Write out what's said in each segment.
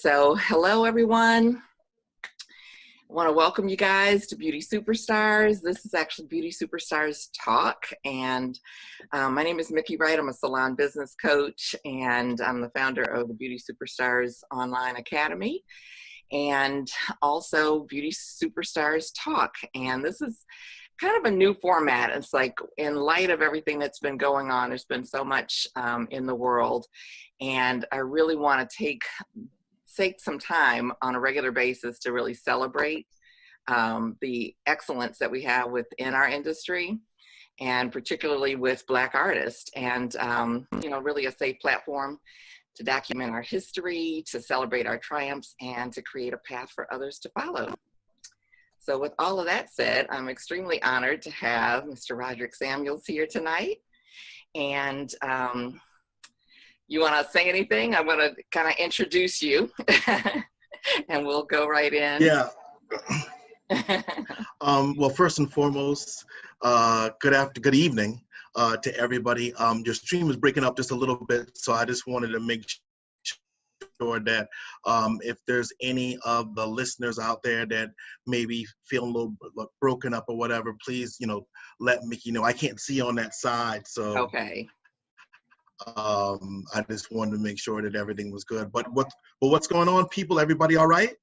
So hello, everyone. I want to welcome you guys to Beauty Superstars. This is actually Beauty Superstars Talk, and my name is Mickey Wright. I'm a salon business coach, and I'm the founder of the Beauty Superstars Online Academy, and also Beauty Superstars Talk. And this is kind of a new format. It's like, in light of everything that's been going on, there's been so much in the world, and I really want to take some time on a regular basis to really celebrate the excellence that we have within our industry, and particularly with Black artists, and really a safe platform to document our history, to celebrate our triumphs, and to create a path for others to follow. So with all of that said, I'm extremely honored to have Mr. Rodrick Samuels here tonight. And you want to say anything? I want to kind of introduce you and we'll go right in. Yeah. Well, first and foremost, good evening to everybody. Your stream is breaking up just a little bit, so I just wanted to make sure that if there's any of the listeners out there that maybe feel a little broken up or whatever, please, let Mickey know. I can't see on that side, so. Okay. I just wanted to make sure that everything was good. But what's going on, people? Everybody all right?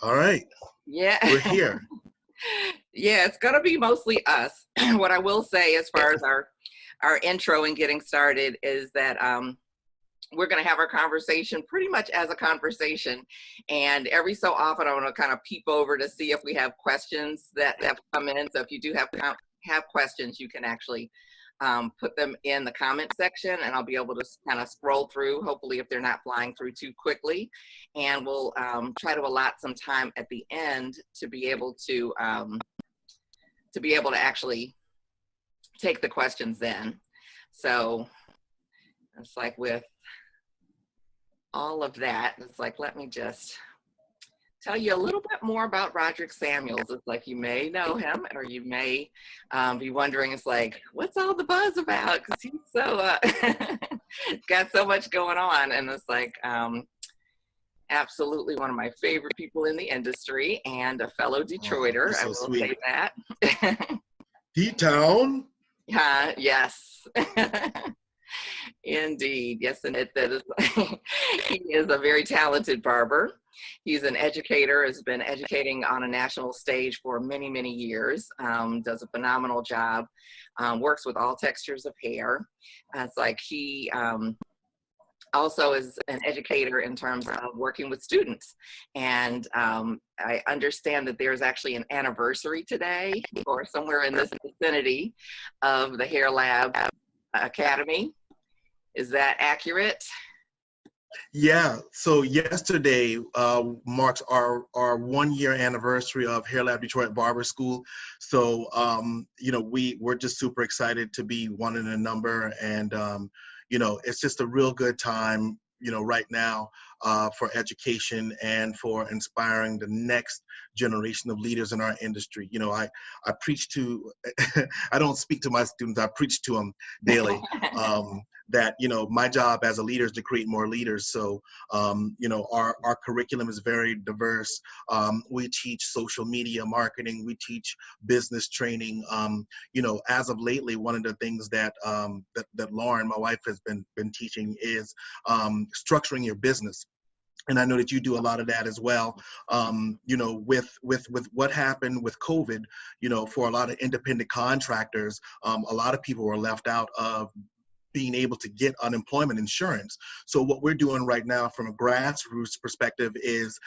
All right. Yeah. We're here. Yeah, it's going to be mostly us. What I will say as far as our intro and getting started is that we're going to have our conversation pretty much as a conversation. And every so often, I want to kind of peep over to see if we have questions that have come in. So if you do have questions, you can actually put them in the comment section, and I'll be able to kind of scroll through, hopefully if they're not flying through too quickly, and we'll try to allot some time at the end to be able to actually take the questions then. So it's like with all of that, it's like, let me just tell you a little bit more about Rodrick Samuels. It's like, you may know him, or you may be wondering, it's like, what's all the buzz about? Because he's so got so much going on, and it's like absolutely one of my favorite people in the industry, and a fellow Detroiter. So I will sweet. say that. D-Town. Yes. Indeed, yes, and he is a very talented barber. He's an educator, has been educating on a national stage for many, many years, does a phenomenal job, works with all textures of hair. It's like he also is an educator in terms of working with students. And I understand that there's actually an anniversary today, or somewhere in this vicinity, of the Hair Lab Academy. Is that accurate? Yeah, so yesterday marks our 1-year anniversary of Hair Lab Detroit Barber School. So, we're just super excited to be one in a number, and, it's just a real good time, right now for education and for inspiring the next generation of leaders in our industry. I preach to, I don't speak to my students, I preach to them daily. That, my job as a leader is to create more leaders. So, our curriculum is very diverse. We teach social media marketing. We teach business training. As of lately, one of the things that Lauren, my wife, has been teaching is structuring your business. And I know that you do a lot of that as well. With what happened with COVID, for a lot of independent contractors, a lot of people were left out of being able to get unemployment insurance. So what we're doing right now from a grassroots perspective is,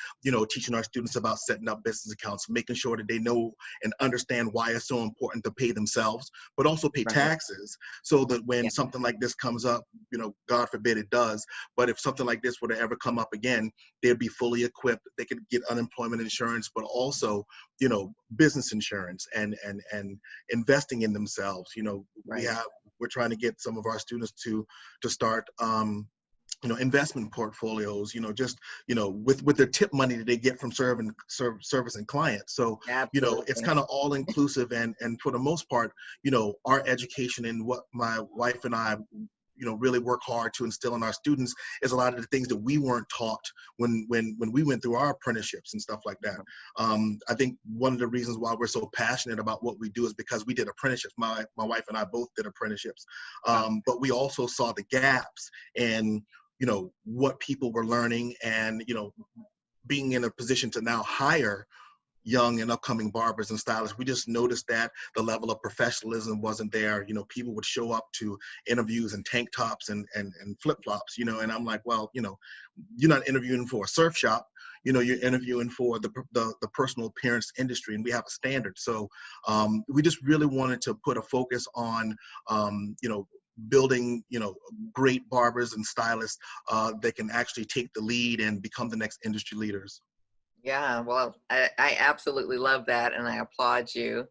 teaching our students about setting up business accounts, making sure that they know and understand why it's so important to pay themselves, but also pay taxes, so that when something like this comes up, God forbid it does, but if something like this were to ever come up again, they'd be fully equipped. They could get unemployment insurance, but also, business insurance and investing in themselves. We're trying to get some of our students to start, investment portfolios, with their tip money that they get from servicing clients. So, it's kind of all inclusive, and for the most part, our education and what my wife and I, really work hard to instill in our students is a lot of the things that we weren't taught when we went through our apprenticeships and stuff like that. I think one of the reasons why we're so passionate about what we do is because we did apprenticeships. My wife and I both did apprenticeships, but we also saw the gaps in what people were learning, and being in a position to now hire young and upcoming barbers and stylists. We just noticed that the level of professionalism wasn't there. People would show up to interviews in tank tops and flip-flops, and I'm like, well, you're not interviewing for a surf shop, you're interviewing for the personal appearance industry, and we have a standard. So we just really wanted to put a focus on, building, great barbers and stylists that can actually take the lead and become the next industry leaders. Yeah, well, I absolutely love that, and I applaud you.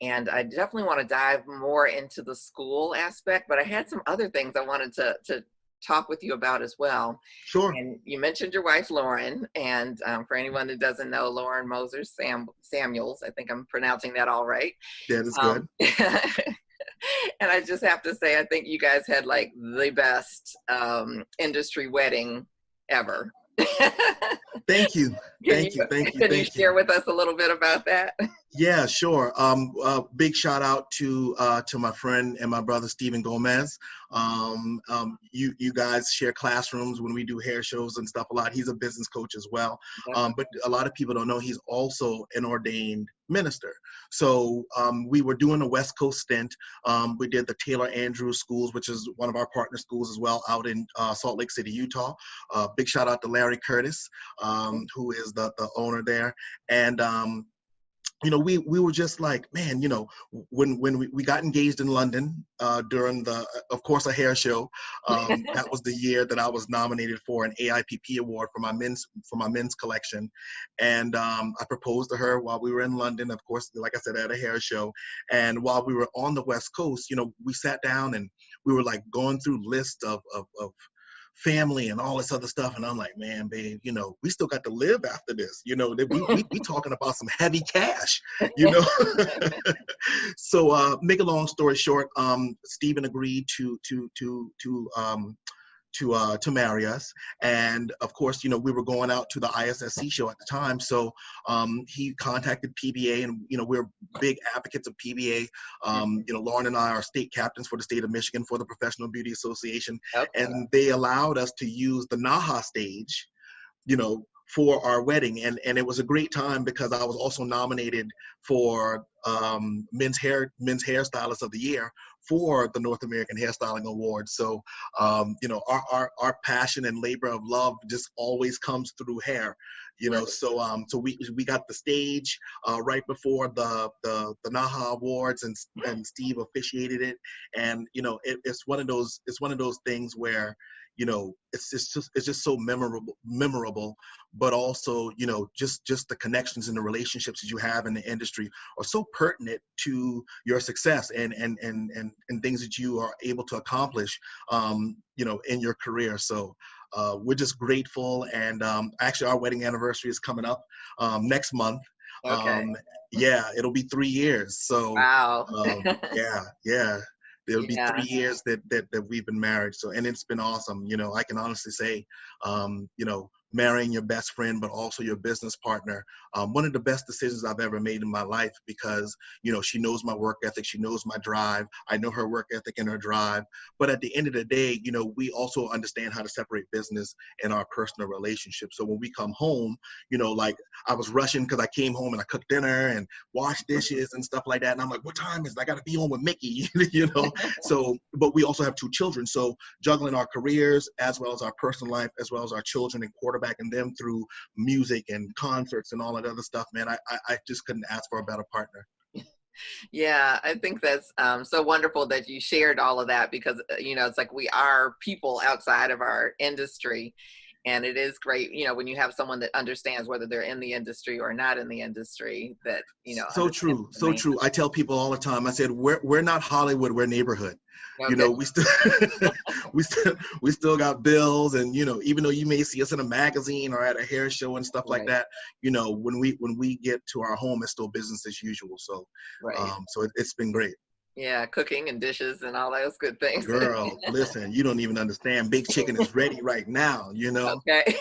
And I definitely want to dive more into the school aspect, but I had some other things I wanted to talk with you about as well. Sure. And you mentioned your wife, Lauren, and for anyone that doesn't know, Lauren Moser Samuels, I think I'm pronouncing that all right. That is good. And I just have to say, I think you guys had like the best industry wedding ever. Thank you. Thank you. Can you share with us a little bit about that? Yeah, sure. Big shout out to my friend and my brother, Stephen Gomez. You guys share classrooms when we do hair shows and stuff a lot. He's a business coach as well. But a lot of people don't know he's also an ordained minister. So we were doing a West Coast stint. We did the Taylor Andrews schools, which is one of our partner schools as well, out in Salt Lake City, Utah. Big shout out to Larry Curtis, who is the owner there. And we were just like, man, when we got engaged in London during of course, a hair show. That was the year that I was nominated for an AIPP award for my men's collection, and I proposed to her while we were in London. Of course, like I said, at a hair show, and while we were on the West Coast, we sat down and we were like going through lists of family and all this other stuff, and I'm like, man, babe, we still got to live after this. We talking about some heavy cash, So make a long story short, Stephen agreed to marry us, and of course, we were going out to the ISSC show at the time, so he contacted PBA, and we're big advocates of PBA. Lauren and I are state captains for the state of Michigan for the Professional Beauty Association, and they allowed us to use the NAHA stage, for our wedding, and it was a great time because I was also nominated for men's hairstylist of the year for the North American Hairstyling Awards. So our passion and labor of love just always comes through hair, so we got the stage right before the NAHA Awards, and Steve officiated it, and it's one of those things where it's just so memorable, but also, just the connections and the relationships that you have in the industry are so pertinent to your success and things that you are able to accomplish, in your career. So we're just grateful. And actually, our wedding anniversary is coming up next month. Okay. Yeah, it'll be 3 years. So wow. Yeah. It'll be 3 years that we've been married. So, and it's been awesome. I can honestly say, marrying your best friend, but also your business partner, one of the best decisions I've ever made in my life, because, she knows my work ethic, she knows my drive. I know her work ethic and her drive. But at the end of the day, we also understand how to separate business and our personal relationship. So when we come home, like I was rushing because I came home and I cooked dinner and washed dishes and stuff like that. And I'm like, what time is it? I got to be home with Mickey, So, but we also have 2 children. So juggling our careers as well as our personal life, as well as our children, and quarterbacking them through music and concerts and all that other stuff, man, I just couldn't ask for a better partner. Yeah, I think that's so wonderful that you shared all of that, because, it's like we are people outside of our industry. And it is great, when you have someone that understands whether they're in the industry or not in the industry, that, So true. I tell people all the time, I said, we're not Hollywood, we're neighborhood. Okay. We still we still got bills, and even though you may see us in a magazine or at a hair show and stuff like that, when we get to our home, it's still business as usual. So so it's been great. Yeah, cooking and dishes and all those good things. Girl, listen, you don't even understand. Baked chicken is ready right now, you know? Okay.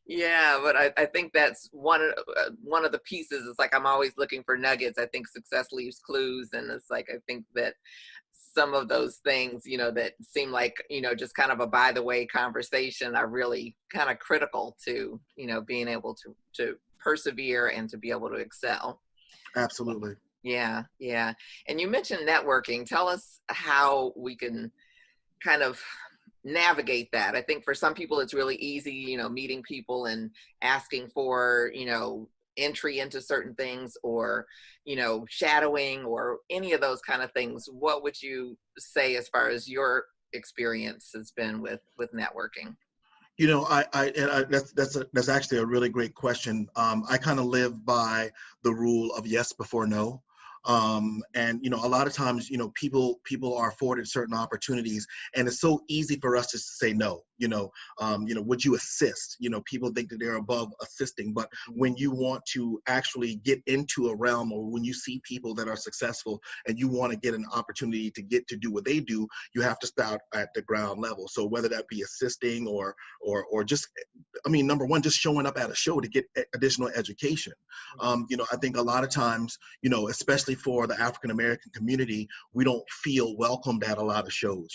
Yeah, but I think that's one of the pieces. It's like I'm always looking for nuggets. I think success leaves clues, and it's like I think that some of those things, that seem like just kind of a by the way conversation are really kind of critical to being able to persevere and to be able to excel. Absolutely. Yeah, yeah. And you mentioned networking. Tell us how we can kind of navigate that. I think for some people it's really easy, meeting people and asking for, entry into certain things, or, shadowing, or any of those kind of things. What would you say as far as your experience has been with networking? You know, that's actually a really great question. I kind of live by the rule of yes before no. And a lot of times, people are afforded certain opportunities, and it's so easy for us just to say no. Would you assist? People think that they're above assisting, but when you want to actually get into a realm, or when you see people that are successful and you want to get an opportunity to get to do what they do, you have to start at the ground level. So whether that be assisting or just, number one, just showing up at a show to get additional education. I think a lot of times, especially for the African American community, we don't feel welcomed at a lot of shows,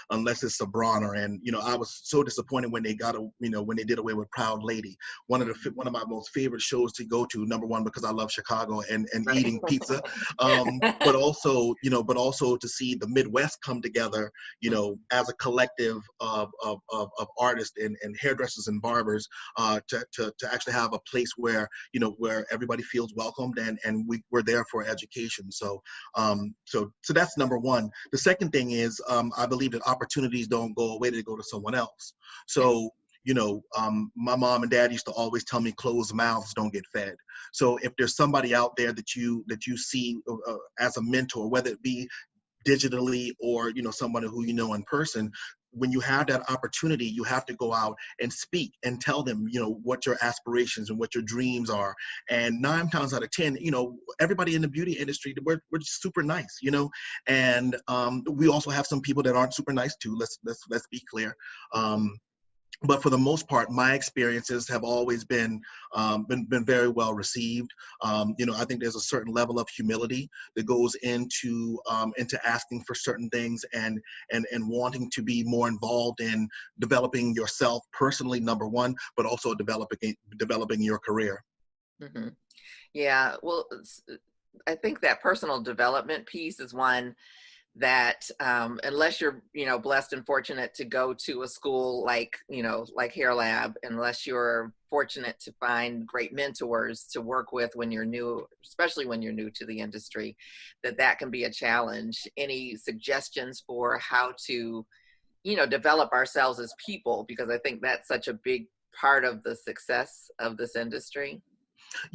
unless it's a Bronner. And I was so disappointed when they when they did away with Proud Lady. One of my most favorite shows to go to. Number one, because I love Chicago and Right. eating pizza, but also to see the Midwest come together, as a collective of artists and hairdressers and barbers, to actually have a place where where everybody feels welcomed, and we're there for education. So that's number one. The second thing is, I believe that opportunities don't go away, they go to someone else. So my mom and dad used to always tell me closed mouths don't get fed. So if there's somebody out there that you see as a mentor, whether it be digitally or somebody who in person, when you have that opportunity, you have to go out and speak and tell them what your aspirations and what your dreams are. And 9 times out of 10, everybody in the beauty industry, we're super nice, and we also have some people that aren't super nice too. Let's be clear. But for the most part, my experiences have always been very well received. I think there's a certain level of humility that goes into asking for certain things, and wanting to be more involved in developing yourself personally, number one, but also developing your career. Mm-hmm. Yeah, well, I think that personal development piece is one that unless you're blessed and fortunate to go to a school like like Hair Lab, unless you're fortunate to find great mentors to work with when you're new, especially when you're new to the industry, that can be a challenge. Any suggestions for how to develop ourselves as people, because I think that's such a big part of the success of this industry?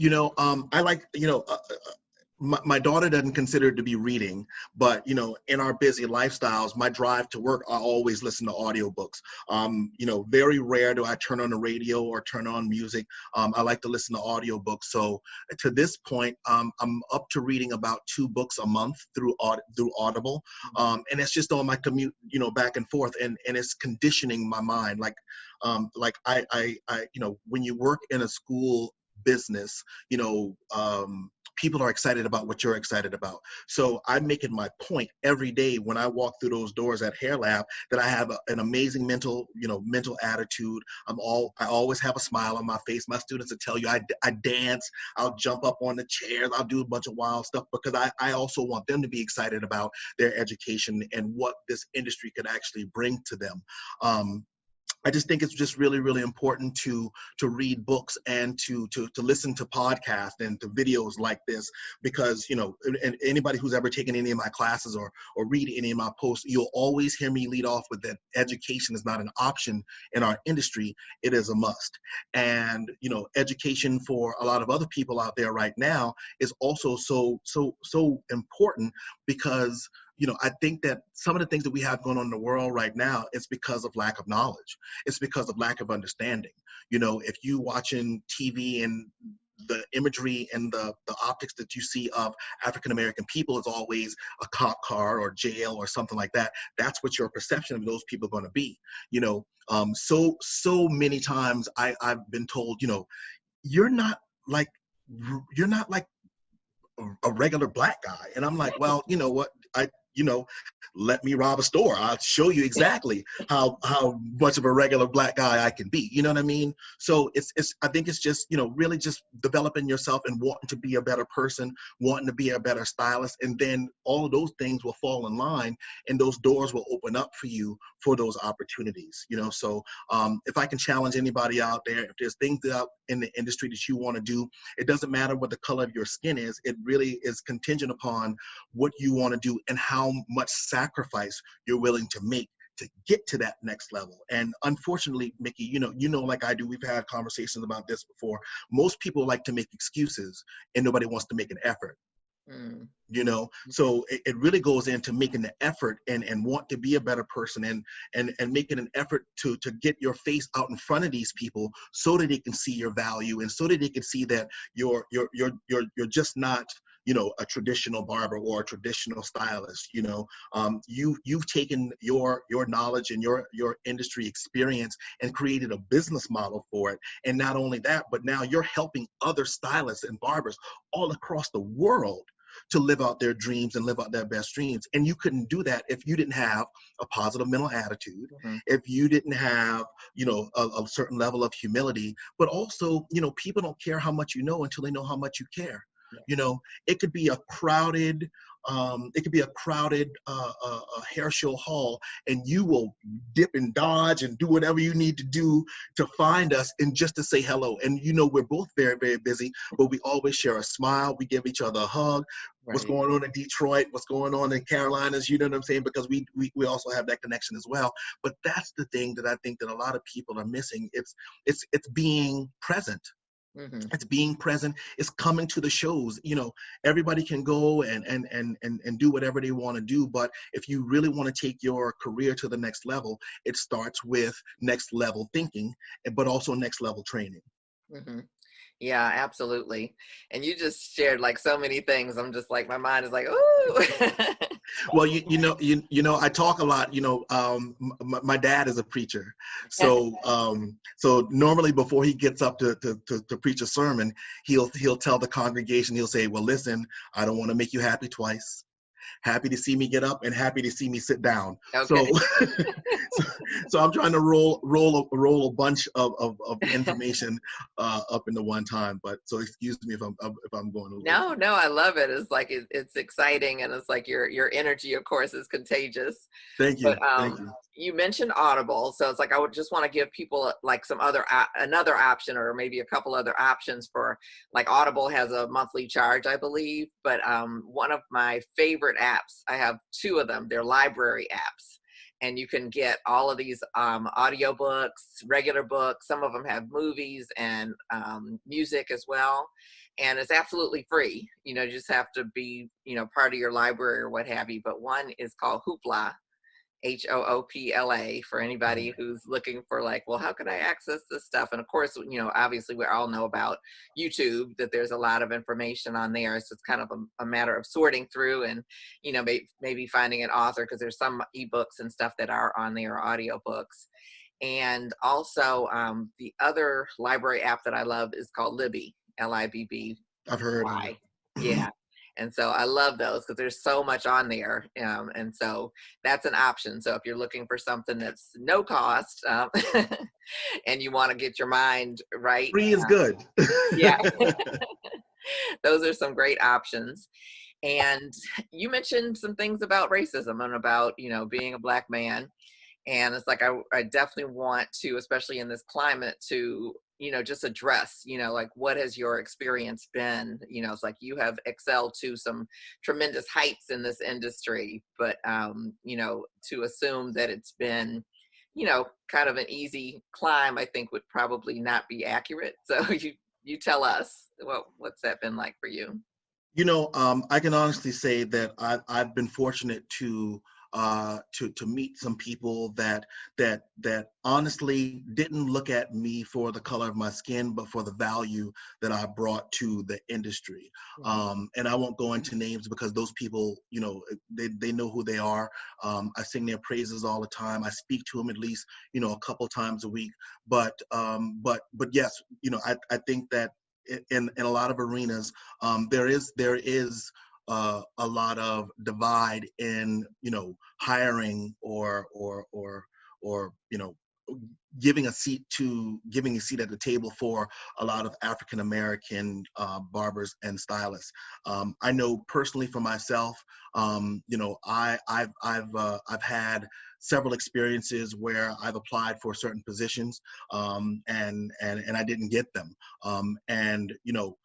I like, my daughter doesn't consider it to be reading, but in our busy lifestyles, my drive to work, I always listen to audiobooks. Very rare do I turn on the radio or turn on music. I like to listen to audiobooks. So to this point, I'm up to reading about 2 books a month through Audible, and it's just on my commute, back and forth, and it's conditioning my mind. I when you work in a school business, people are excited about what you're excited about. So I make it my point every day when I walk through those doors at Hair Lab that I have an amazing mental attitude. I always have a smile on my face. My students will tell you I dance, I'll jump up on the chairs, I'll do a bunch of wild stuff, because I also want them to be excited about their education and what this industry could actually bring to them. I just think it's just really, really important to read books and to listen to podcasts and to videos like this, because and anybody who's ever taken any of my classes or read any of my posts, you'll always hear me lead off with that education is not an option in our industry, it is a must. And education for a lot of other people out there right now is also so important, because I think that some of the things that we have going on in the world right now is because of lack of knowledge. It's because of lack of understanding. If you watching TV and the imagery and the optics that you see of African American people is always a cop car or jail or something like that. That's what your perception of those people are going to be. So many times I've been told, you're not like you're not like a regular black guy. And I'm like, well, you know what? You know, let me rob a store. I'll show you exactly how much of a regular black guy I can be. You know what I mean? So I think it's just, really just developing yourself and wanting to be a better person, wanting to be a better stylist. And then all of those things will fall in line and those doors will open up for you for those opportunities. So if I can challenge anybody out there, if there's things out in the industry that you want to do, it doesn't matter what the color of your skin is. It really is contingent upon what you want to do and how much sacrifice you're willing to make to get to that next level. And unfortunately, Mickey, like I do, we've had conversations about this before. Most people like to make excuses and nobody wants to make an effort. Mm. So it really goes into making the effort and want to be a better person and making an effort to get your face out in front of these people so that they can see your value and so that they can see that you're just not a traditional barber or a traditional stylist. You've taken your knowledge and your industry experience and created a business model for it. And not only that, but now you're helping other stylists and barbers all across the world to live out their dreams and live out their best dreams. And you couldn't do that if you didn't have a positive mental attitude, if you didn't have, a certain level of humility, but also, people don't care how much you know until they know how much you care. It could be a crowded hair show hall, and you will dip and dodge and do whatever you need to do to find us and just to say hello. And we're both very, very busy, but we always share a smile. We give each other a hug. Right. What's going on in Detroit? What's going on in Carolinas? You know what I'm saying? Because we also have that connection as well. But that's the thing that I think that a lot of people are missing. It's being present. Mm-hmm. It's being present. It's coming to the shows. Everybody can go and do whatever they want to do. But if you really want to take your career to the next level, it starts with next level thinking, but also next level training. Mm-hmm. Yeah, absolutely. And you just shared like so many things. I'm just like, my mind is like, ooh. Well, I talk a lot. My dad is a preacher, so normally before he gets up to preach a sermon, he'll tell the congregation, he'll say, "Well, listen, I don't want to make you happy twice. Happy to see me get up and happy to see me sit down." Okay. So I'm trying to roll a bunch of information up into one time. But so excuse me if I'm going over. No, I love it. It's like it's exciting, and it's like your energy, of course, is contagious. Thank you. But Thank you. You mentioned Audible, so it's like I would just want to give people like some another option, or maybe a couple other options for, like, Audible has a monthly charge, I believe, but one of my favorite apps, I have two of them. They're library apps, and you can get all of these audiobooks, regular books. Some of them have movies and music as well, and it's absolutely free. You just have to be part of your library or what have you. But one is called Hoopla. HOOPLA, for anybody who's looking for, like, well, how can I access this stuff? And of course, obviously we all know about YouTube, that there's a lot of information on there. So it's kind of a matter of sorting through and, maybe finding an author, because there's some ebooks and stuff that are on there, audiobooks. And also the other library app that I love is called Libby, LIBB. I've heard of it. Yeah. And so I love those because there's so much on there. And so that's an option. So if you're looking for something that's no cost and you want to get your mind right. Free is good. Yeah. Those are some great options. And you mentioned some things about racism and about, being a Black man. And it's like, I definitely want to, especially in this climate, to just address, like, what has your experience been? It's like you have excelled to some tremendous heights in this industry, but, to assume that it's been, kind of an easy climb, I think would probably not be accurate. So you tell us, what's that been like for you? I can honestly say that I've been fortunate to to meet some people that honestly didn't look at me for the color of my skin, but for the value that I brought to the industry. And I won't go into names because those people, you know, they know who they are. I sing their praises all the time. I speak to them at least, you know, a couple times a week. But yes, you know, I think that in a lot of arenas, there is a lot of divide in, you know, hiring or you know, giving a seat at the table for a lot of African American barbers and stylists. I know personally for myself, you know, I've had several experiences where I've applied for certain positions, and I didn't get them. And you know,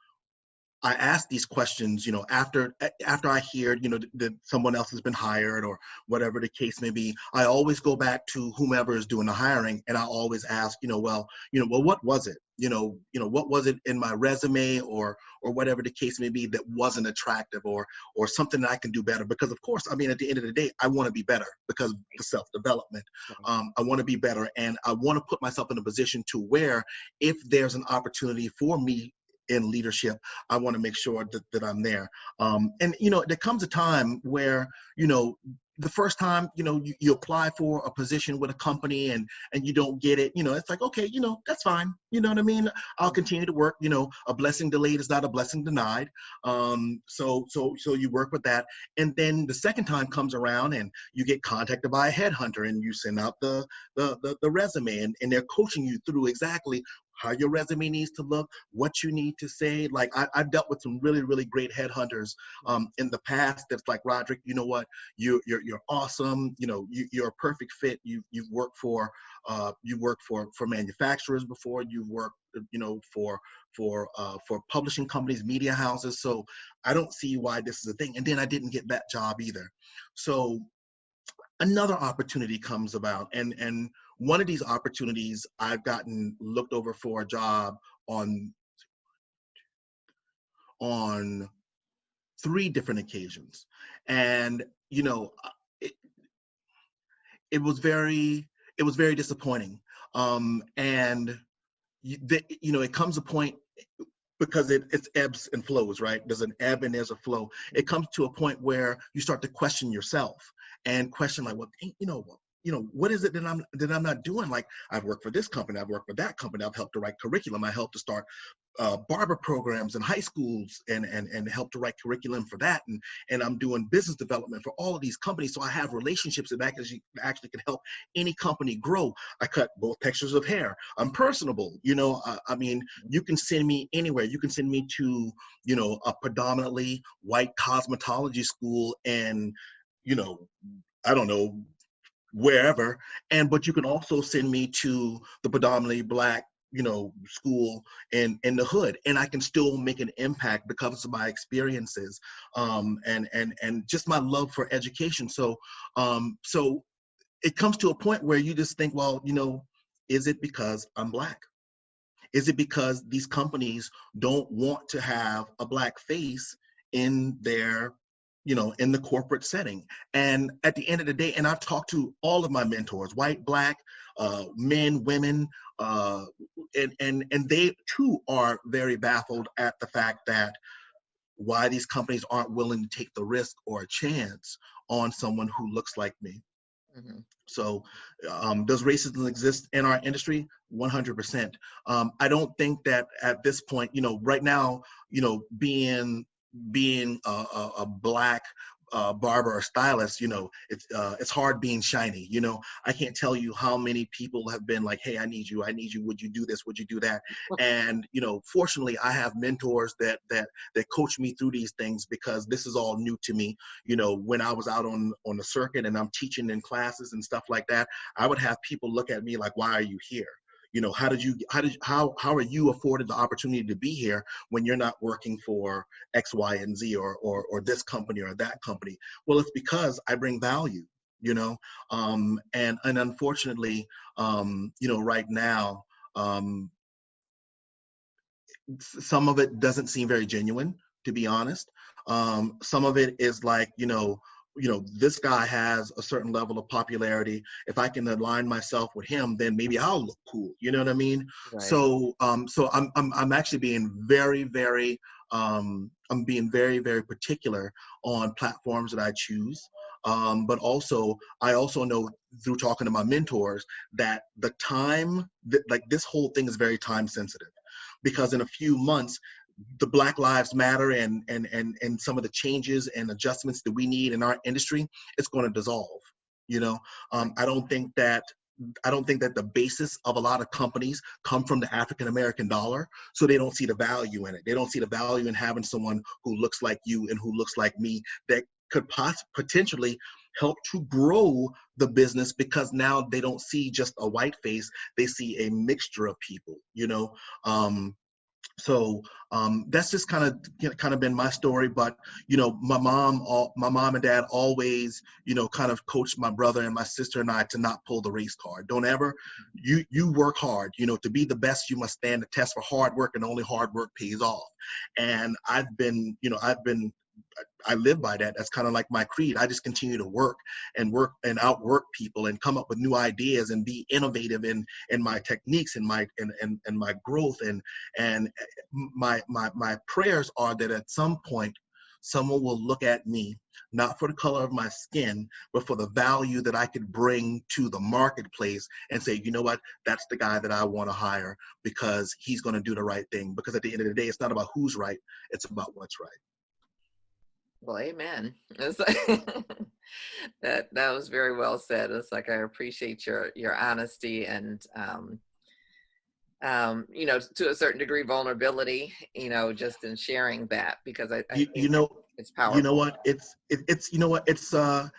I ask these questions, you know, after I hear, you know, that someone else has been hired or whatever the case may be. I always go back to whomever is doing the hiring, and I always ask, well, what was it? What was it in my resume or whatever the case may be that wasn't attractive or something that I can do better? Because of course, I mean, at the end of the day, I want to be better because of the self-development. I want to be better, and I want to put myself in a position to where if there's an opportunity for me in leadership, I want to make sure that I'm there. And, you know, there comes a time where, you know, the first time, you know, you apply for a position with a company and you don't get it, you know, it's like, okay, you know, that's fine. You know what I mean? I'll continue to work, you know, a blessing delayed is not a blessing denied. So you work with that. And then the second time comes around and you get contacted by a headhunter and you send out the resume and they're coaching you through exactly how your resume needs to look, what you need to say. Like I've dealt with some really, really great headhunters in the past that's like, Rodrick, you know what, you're awesome. You know, you're a perfect fit. You've worked for manufacturers before. You've worked, you know, for publishing companies, media houses. So I don't see why this is a thing. And then I didn't get that job either. So another opportunity comes about, and one of these opportunities I've gotten looked over for a job on 3 different occasions. And you know, it, it was very disappointing. And you know, it comes a point, because it's ebbs and flows, right? There's an ebb and there's a flow. It comes to a point where you start to question yourself and question, like, well, what is it that I'm not doing? Like, I've worked for this company, I've worked for that company, I've helped to write curriculum, I helped to start barber programs in high schools and help to write curriculum for that, and I'm doing business development for all of these companies. So I have relationships that actually can help any company grow. I cut both textures of hair. I'm personable. You know, I mean, you can send me anywhere. You can send me to, you know, a predominantly white cosmetology school and, you know, I don't know, wherever, but you can also send me to the predominantly Black, you know, school in the hood, and I can still make an impact because of my experiences, and just my love for education. So it comes to a point where you just think, well, you know, is it because I'm Black? Is it because these companies don't want to have a Black face in their, you know, in the corporate setting? And at the end of the day, and I've talked to all of my mentors, white, Black, men, women, and they too are very baffled at the fact that why these companies aren't willing to take the risk or a chance on someone who looks like me. Mm-hmm. So does racism exist in our industry? 100%. I don't think that at this point, you know, right now, you know, being a Black barber or stylist, you know, it's hard being shiny. You know, I can't tell you how many people have been like, hey, I need you, would you do this, would you do that? And you know, fortunately I have mentors that coach me through these things, because this is all new to me. You know, when I was out on the circuit and I'm teaching in classes and stuff like that, I would have people look at me like, why are you here? You know, how are you afforded the opportunity to be here when you're not working for X, Y, and Z or this company or that company? Well, it's because I bring value, you know, and unfortunately, you know, right now, some of it doesn't seem very genuine, to be honest. Some of it is like, you know, you know, this guy has a certain level of popularity. If I can align myself with him, then maybe I'll look cool. You know what I mean? Right. So, so I'm actually being very, I'm being very particular on platforms that I choose. But also, I also know through talking to my mentors that the time, like this whole thing is very time sensitive, because in a few months, the Black Lives Matter and some of the changes and adjustments that we need in our industry, it's going to dissolve. You know, I don't think that the basis of a lot of companies come from the African American dollar, so they don't see the value in it. They don't see the value in having someone who looks like you and who looks like me that could potentially help to grow the business, because now they don't see just a white face, they see a mixture of people, you know. So that's just kind of been my story. But you know, my mom and dad always, you know, kind of coached my brother and my sister and I to not pull the race card. Don't ever, you work hard. You know, to be the best, you must stand the test for hard work, and only hard work pays off. And I live by that. That's kind of like my creed. I just continue to work and outwork people and come up with new ideas and be innovative in my techniques and my growth, and my prayers are that at some point someone will look at me, not for the color of my skin, but for the value that I could bring to the marketplace, and say, you know what, that's the guy that I want to hire, because he's going to do the right thing. Because at the end of the day, it's not about who's right, it's about what's right. Well, amen. It's that was very well said. It's like, I appreciate your honesty and you know, to a certain degree, vulnerability, you know, just in sharing that, because I think You know, it's you know powerful. what, it's you know what, it's a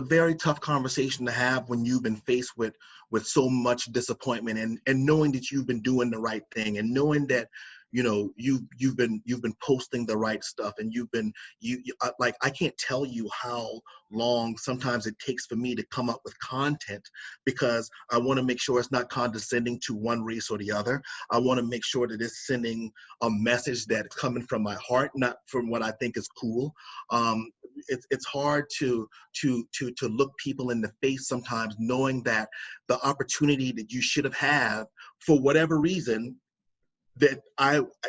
very tough conversation to have when you've been faced with so much disappointment, and knowing that you've been doing the right thing, and knowing that, you know, you've been posting the right stuff, and like, I can't tell you how long sometimes it takes for me to come up with content, because I want to make sure it's not condescending to one race or the other. I want to make sure that it's sending a message that's coming from my heart, not from what I think is cool. It's hard to look people in the face sometimes, knowing that the opportunity that you should have had, for whatever reason, that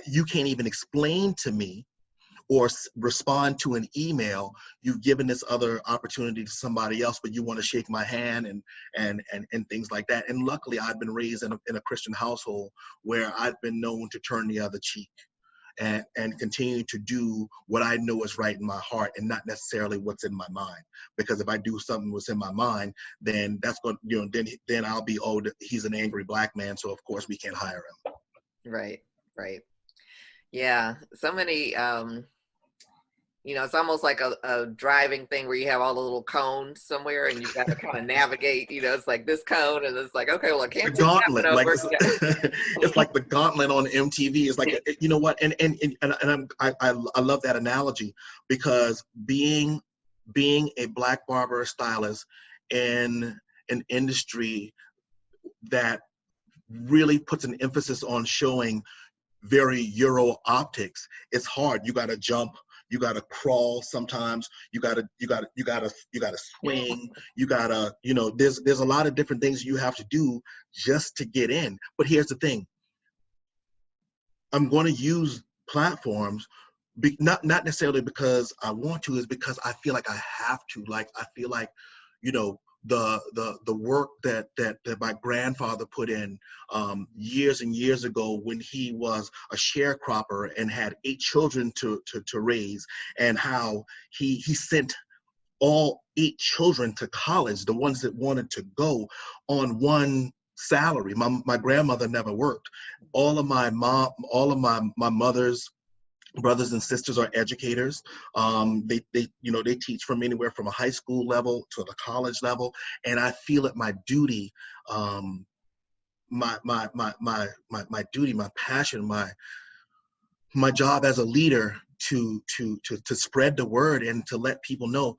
you can't even explain to me or respond to an email, you've given this other opportunity to somebody else, but you want to shake my hand and things like that. And luckily, I've been raised in a Christian household where I've been known to turn the other cheek, and continue to do what I know is right in my heart, and not necessarily what's in my mind. Because if I do something what's in my mind, then that's going, you know, then I'll be, oh, he's an angry Black man, so of course we can't hire him. Right, right. Yeah, so many you know, it's almost like a driving thing where you have all the little cones somewhere and you've got to kind of navigate, you know, it's like this cone and it's like, okay, well, I The can't take that one gauntlet, like over. it's like the gauntlet on MTV. It's like, you know what, I love that analogy, because being a Black barber stylist in an industry that really puts an emphasis on showing very Euro optics, it's hard. You got to jump, you got to crawl sometimes, you got to swing, you got to, you know, there's a lot of different things you have to do just to get in. But here's the thing, I'm going to use platforms, not necessarily because I want to, is because I feel like I have to. Like, I feel like, you know, the work that my grandfather put in years and years ago, when he was a sharecropper and had 8 children to raise, and how he sent all 8 children to college, the ones that wanted to go, on one salary. My grandmother never worked. All of my mother's brothers and sisters are educators. They teach from anywhere from a high school level to the college level, and I feel it my duty, my duty, my passion, my job as a leader to spread the word and to let people know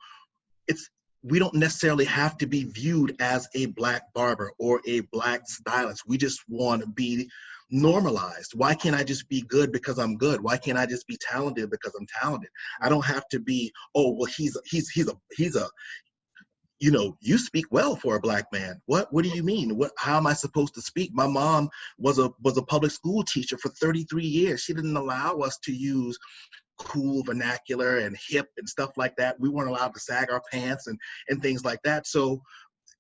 we don't necessarily have to be viewed as a Black barber or a Black stylist. We just want to be normalized. Why can't I just be good because I'm good? Why can't I just be talented because I'm talented? I don't have to be, oh, well, he's a, you know, you speak well for a Black man. What do you mean? How am I supposed to speak? My mom was a public school teacher for 33 years. She didn't allow us to use cool vernacular and hip and stuff like that. We weren't allowed to sag our pants and things like that. So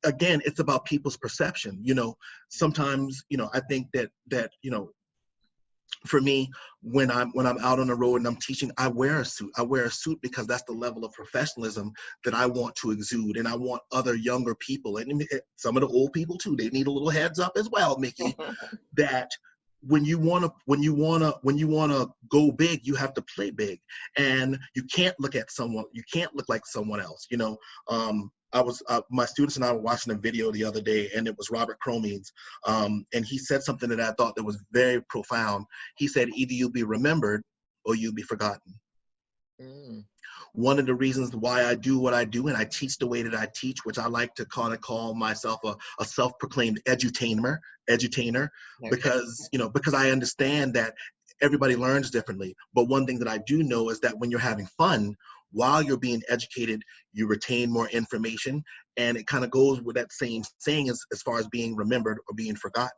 again, it's about people's perception. You know, sometimes, you know, I think that you know, for me, when I'm out on the road and I'm teaching, I wear a suit. I wear a suit because that's the level of professionalism that I want to exude, and I want other younger people, and some of the old people too, they need a little heads up as well, Mickey, that when you wanna go big, you have to play big, and you can't look like someone else. You know, my students and I were watching a video the other day, and it was Robert Cromeans, and he said something that I thought that was very profound. He said, either you'll be remembered or you'll be forgotten. Mm. One of the reasons why I do what I do and I teach the way that I teach, which I like to kind of call myself a self-proclaimed edutainer, because, you know, because I understand that everybody learns differently. But one thing that I do know is that when you're having fun, while you're being educated, you retain more information, and it kind of goes with that same saying as far as being remembered or being forgotten.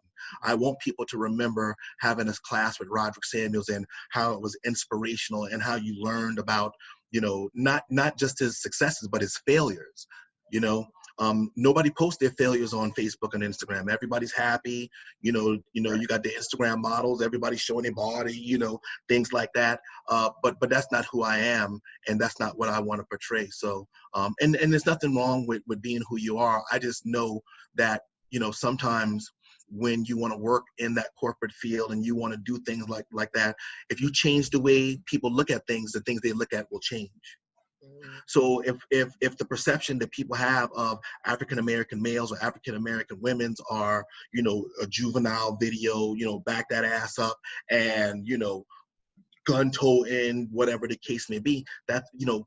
I want people to remember having this class with Rodrick Samuels and how it was inspirational and how you learned about, you know, not just his successes, but his failures. You know, nobody posts their failures on Facebook and Instagram. Everybody's happy. You know, you got the Instagram models, everybody's showing their body, you know, things like that. But that's not who I am, and that's not what I want to portray. So, and there's nothing wrong with being who you are. I just know that, you know, sometimes when you want to work in that corporate field and you want to do things like that, if you change the way people look at things, the things they look at will change. So if the perception that people have of African American males or African American women's are, you know, a juvenile video, you know, back that ass up and, you know, gun toting, whatever the case may be, that's, you know,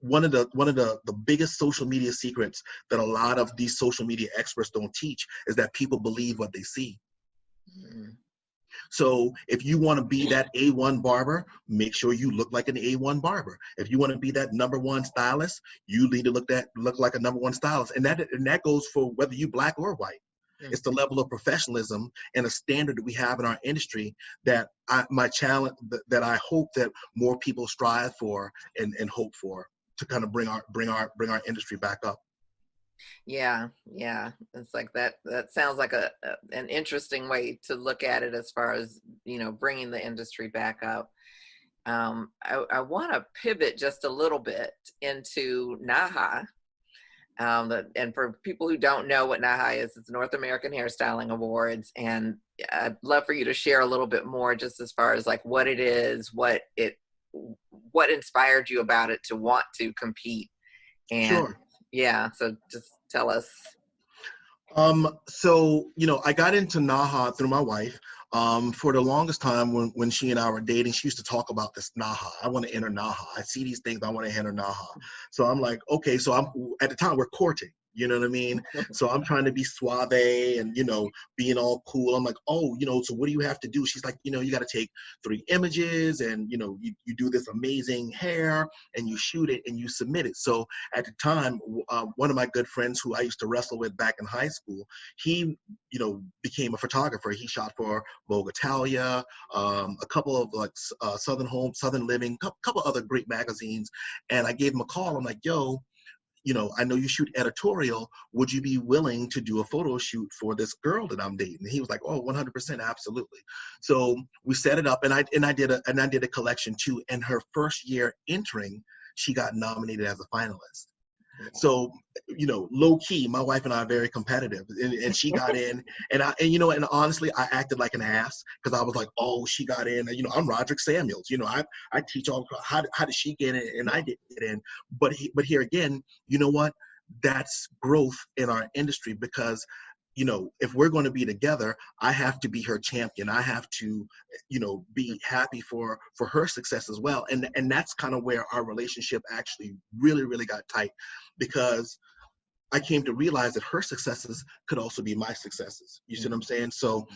one of the biggest social media secrets that a lot of these social media experts don't teach is that people believe what they see. Mm. So if you want to be that A1 barber, make sure you look like an A1 barber. If you want to be that #1 stylist, you need to look like a #1 stylist. And that goes for whether you Black or white. Mm-hmm. It's the level of professionalism and a standard that we have in our industry that my challenge that I hope that more people strive for and hope for to kind of bring our industry back up. Yeah, it's like that sounds like an interesting way to look at it as far as, you know, bringing the industry back up. I want to pivot just a little bit into NAHA. And for people who don't know what NAHA is, it's North American Hairstyling Awards, and I'd love for you to share a little bit more just as far as like what it is, what inspired you about it to want to compete. And sure. Yeah, so just tell us. So, you know, I got into NAHA through my wife. For the longest time when she and I were dating, she used to talk about this NAHA. I want to enter NAHA. I see these things, I want to enter NAHA. So I'm like, okay, so at the time we're courting. You know what I mean? So I'm trying to be suave and, you know, being all cool. I'm like, oh, you know, so what do you have to do? She's like, you know, you got to take 3 images and, you know, you do this amazing hair and you shoot it and you submit it. So at the time, one of my good friends who I used to wrestle with back in high school, he, you know, became a photographer. He shot for Vogue Italia, a couple of like Southern Home, Southern Living, a couple other great magazines. And I gave him a call. I'm like, yo, you know, I know you shoot editorial. Would you be willing to do a photo shoot for this girl that I'm dating? And he was like, oh, 100%, absolutely. So we set it up, and I did a collection too. And her first year entering, she got nominated as a finalist. So, you know, low key, my wife and I are very competitive, and she got in, and you know, and honestly, I acted like an ass because I was like, oh, she got in, you know, I'm Rodrick Samuels, you know, I teach all, how did she get in, and I didn't get in, but here again, you know what, that's growth in our industry because, you know, if we're going to be together, I have to be her champion. I have to, you know, be happy for her success as well. And that's kind of where our relationship actually really, really got tight, because I came to realize that her successes could also be my successes. You see what I'm saying? So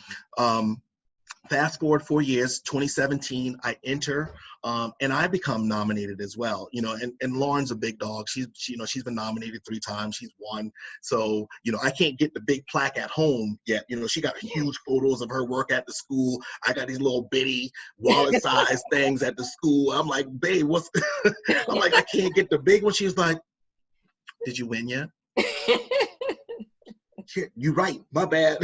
Fast forward 4 years, 2017, I enter, and I become nominated as well. And Lauren's a big dog. She's been nominated 3 times. She's won. So, I can't get the big plaque at home yet. She got huge photos of her work at the school. I got these little bitty wallet-sized things at the school. I'm like, babe, what's? I'm like, I can't get the big one. She's like, did you win yet? You're right, my bad.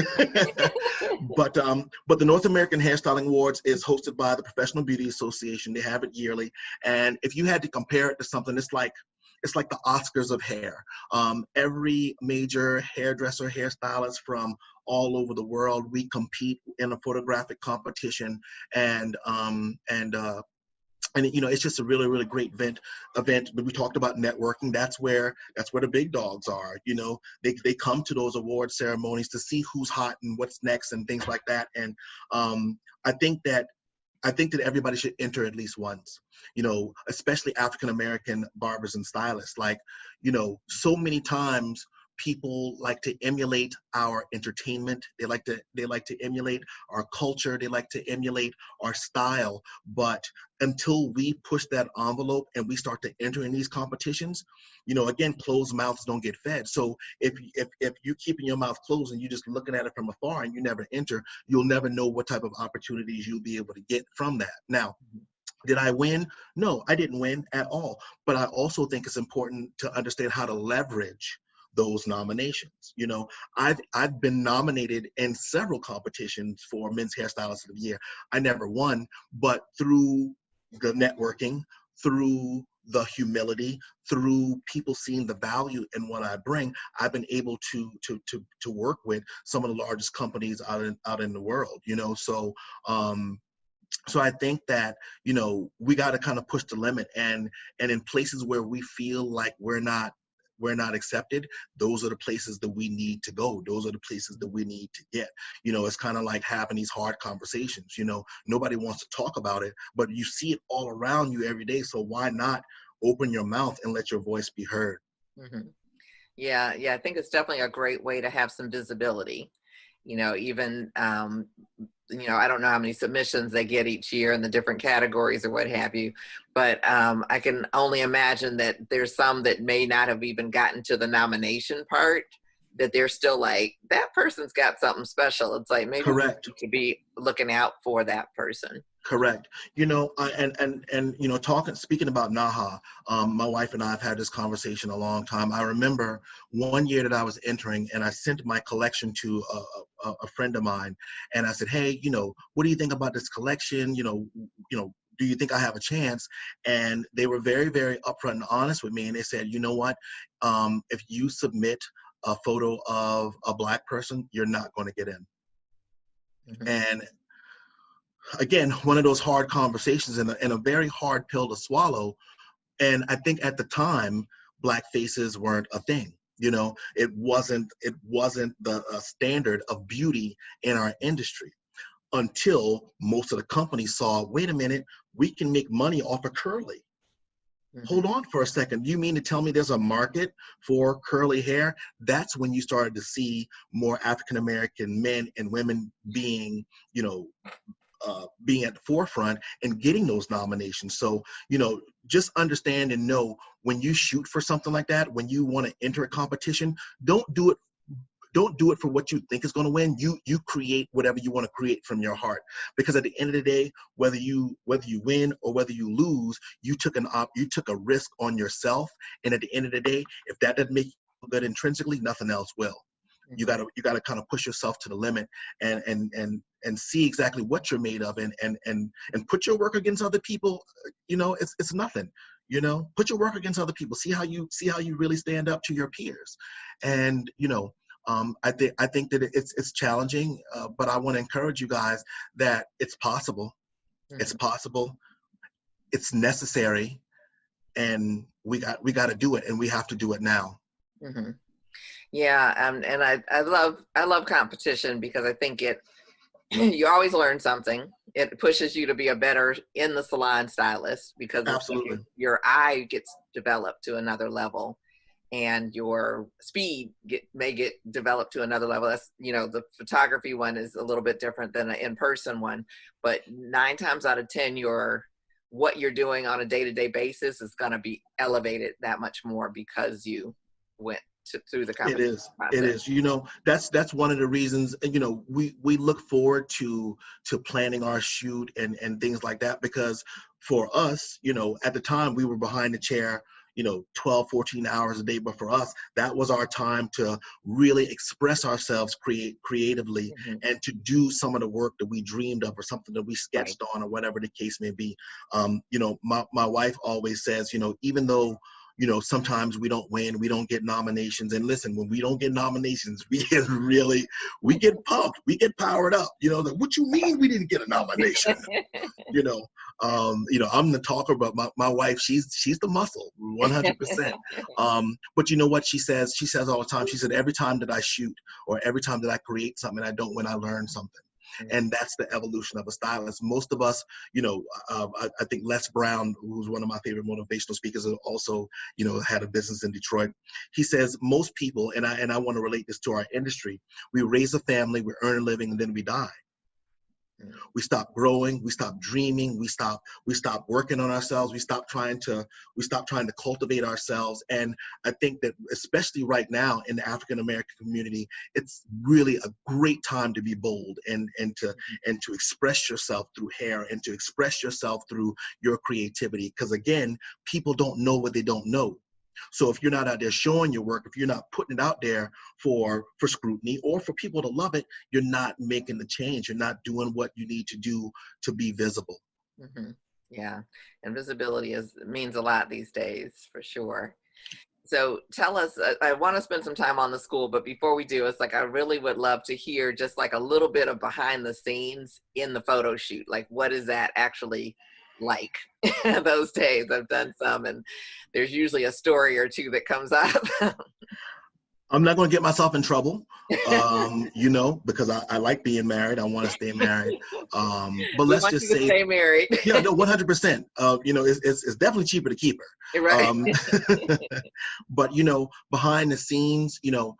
But the North American Hairstyling Awards is hosted by the Professional Beauty Association. They have it yearly, and if you had to compare it to something, it's like the Oscars of hair. Every major hairdresser, hairstylist from all over the world, we compete in a photographic competition, and it's just a really, really great event. But we talked about networking. That's where the big dogs are. They come to those award ceremonies to see who's hot and what's next and things like that. And I think that everybody should enter at least once. Especially African American barbers and stylists. So many times people like to emulate our entertainment. They like to emulate our culture. They like to emulate our style. But until we push that envelope and we start to enter in these competitions, again, closed mouths don't get fed. So if you're keeping your mouth closed and you're just looking at it from afar and you never enter, you'll never know what type of opportunities you'll be able to get from that. Now, did I win? No, I didn't win at all. But I also think it's important to understand how to leverage those nominations. I've been nominated in several competitions for Men's Hairstylist of the Year. I never won, but through the networking, through the humility, through people seeing the value in what I bring, I've been able to work with some of the largest companies out in the world. So I think that, we got to kind of push the limit, and in places where we feel like we're not accepted, those are the places that we need to go. Those are the places that we need to get. It's kind of like having these hard conversations. Nobody wants to talk about it, but you see it all around you every day. So why not open your mouth and let your voice be heard? Mm-hmm. Yeah, I think it's definitely a great way to have some visibility. Even I don't know how many submissions they get each year in the different categories or what have you, but I can only imagine that there's some that may not have even gotten to the nomination part, that they're still like, that person's got something special. It's like, maybe Correct. we should be looking out for that person. Correct. Speaking about NAHA, my wife and I have had this conversation a long time. I remember one year that I was entering, and I sent my collection to a friend of mine, and I said, hey, what do you think about this collection? Do you think I have a chance? And they were very, very upfront and honest with me, and they said, you know what? If you submit a photo of a Black person, you're not going to get in. Mm-hmm. And again, one of those hard conversations and a very hard pill to swallow. And I think at the time, Black faces weren't a thing. It wasn't the standard of beauty in our industry, until most of the companies saw, wait a minute, we can make money off of curly. Mm-hmm. Hold on for a second. You mean to tell me there's a market for curly hair? That's when you started to see more African-American men and women being, being at the forefront and getting those nominations. So, just understand and know, when you shoot for something like that, when you want to enter a competition, don't do it for what you think is going to win. You create whatever you want to create from your heart, because at the end of the day, whether you win or whether you lose, you took a risk on yourself. And at the end of the day, if that doesn't make you feel good intrinsically, nothing else will. You gotta kind of push yourself to the limit and see exactly what you're made of, and put your work against other people. It's nothing. Put your work against other people. See how you really stand up to your peers. And I think that it's challenging, but I want to encourage you guys that it's possible. Mm-hmm. It's possible. It's necessary, and we got to do it, and we have to do it now. Mm-hmm. Yeah, and I love competition, because I think you always learn something. It pushes you to be a better in the salon stylist, because absolutely, your eye gets developed to another level. and your speed may get developed to another level. That's, you know, the photography one is a little bit different than an in-person one, but 9 times out of 10, what you're doing on a day-to-day basis is going to be elevated that much more because you went through the competition process. It is. You know, that's one of the reasons, you know, we look forward to planning our shoot and things like that, because for us, you know, at the time we were behind the chair, you know, 12, 14 hours a day. But for us, that was our time to really express ourselves creatively and to do some of the work that we dreamed of or something that we sketched on or whatever the case may be. You know, my wife always says, you know, even though, you know, sometimes we don't win, we don't get nominations. And listen, when we don't get nominations, we get pumped, we get powered up. You know, like, what you mean we didn't get a nomination? You know, I'm the talker, but my wife, she's the muscle, 100%. But you know what she says? She says all the time. She said, every time that I shoot or every time that I create something, I don't win, I learn something. And that's the evolution of a stylist. Most of us, you know, I think Les Brown, who's one of my favorite motivational speakers, also, you know, had a business in Detroit. He says most people, and I want to relate this to our industry, we raise a family, we earn a living, and then we die. We stop growing, we stop dreaming, we stop working on ourselves, we stop trying to cultivate ourselves. And I think that especially right now in the African American community, it's really a great time to be bold and to express yourself through hair and to express yourself through your creativity. Because again, people don't know what they don't know. So if you're not out there showing your work, if you're not putting it out there for scrutiny or for people to love it, you're not making the change. You're not doing what you need to do to be visible. Yeah, and visibility means a lot these days, for sure. So tell us, I want to spend some time on the school, but before we do, it's like I really would love to hear just like a little bit of behind the scenes in the photo shoot. Like, what is that actually like those days? I've done some, and there's usually a story or two that comes up. I'm not going to get myself in trouble, you know, because I like being married. I want to stay married. But let's just say, stay married. Yeah, no, 100%. You know, it's definitely cheaper to keep her. Right. But you know, behind the scenes, you know,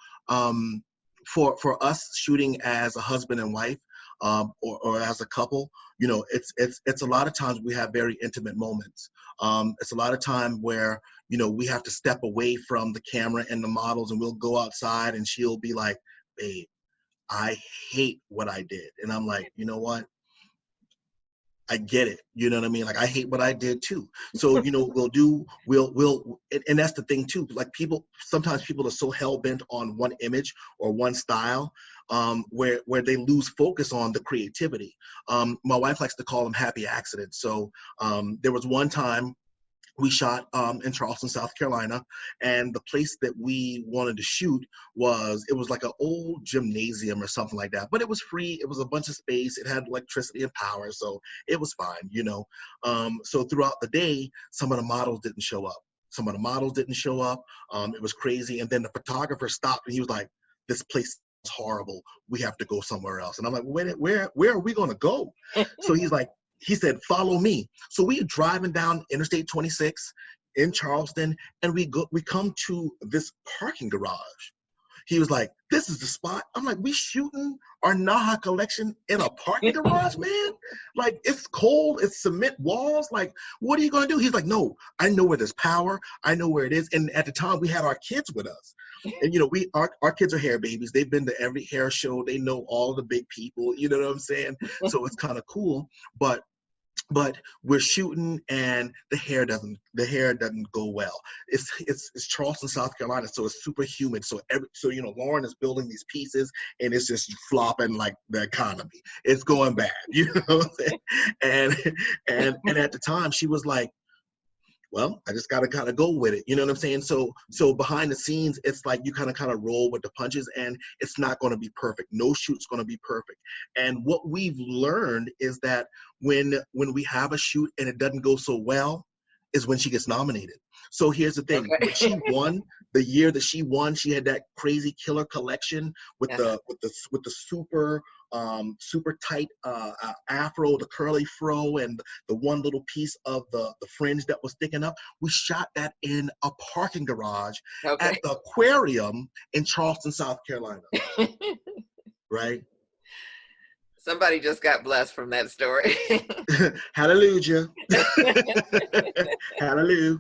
for us shooting as a husband and wife, or as a couple, you know, it's a lot of times we have very intimate moments. It's a lot of time where, you know, we have to step away from the camera and the models, and we'll go outside and she'll be like, babe, I hate what I did. And I'm like, you know what? I get it. You know what I mean? Like, I hate what I did too. So, you know, and that's the thing too. Like, sometimes people are so hell bent on one image or one style, where they lose focus on the creativity. My wife likes to call them happy accidents. So there was one time we shot in Charleston, South Carolina, and the place that we wanted to shoot was like an old gymnasium or something like that, but it was free. It was a bunch of space. It had electricity and power, so it was fine, you know. So throughout the day, some of the models didn't show up. It was crazy. And then the photographer stopped and he was like, this place is horrible. We have to go somewhere else. And I'm like, wait, where are we going to go? So he said, follow me. So we are driving down Interstate 26 in Charleston, and we come to this parking garage. He was like, this is the spot. I'm like, we shooting our NAHA collection in a parking garage, man? Like, it's cold, it's cement walls. Like, what are you gonna do? He's like, no, I know where there's power. I know where it is. And at the time we had our kids with us. And you know, our kids are hair babies. They've been to every hair show. They know all the big people, you know what I'm saying? So it's kind of cool. But we're shooting and the hair doesn't go well. It's Charleston, South Carolina, so it's super humid. So you know, Lauren is building these pieces and it's just flopping like the economy. It's going bad, you know what I'm saying? And at the time she was like, well, I just got to kind of go with it. You know what I'm saying? So behind the scenes, it's like you kind of roll with the punches, and it's not going to be perfect. No shoot's going to be perfect. And what we've learned is that when we have a shoot and it doesn't go so well is when she gets nominated. So here's the thing. Okay. When she won, the year that she won, she had that crazy killer collection with the super super tight afro, the curly fro, and the one little piece of the fringe that was sticking up. We shot that in a parking garage at Okay. the aquarium in Charleston, South Carolina. Right? Somebody just got blessed from that story. Hallelujah. Hallelujah.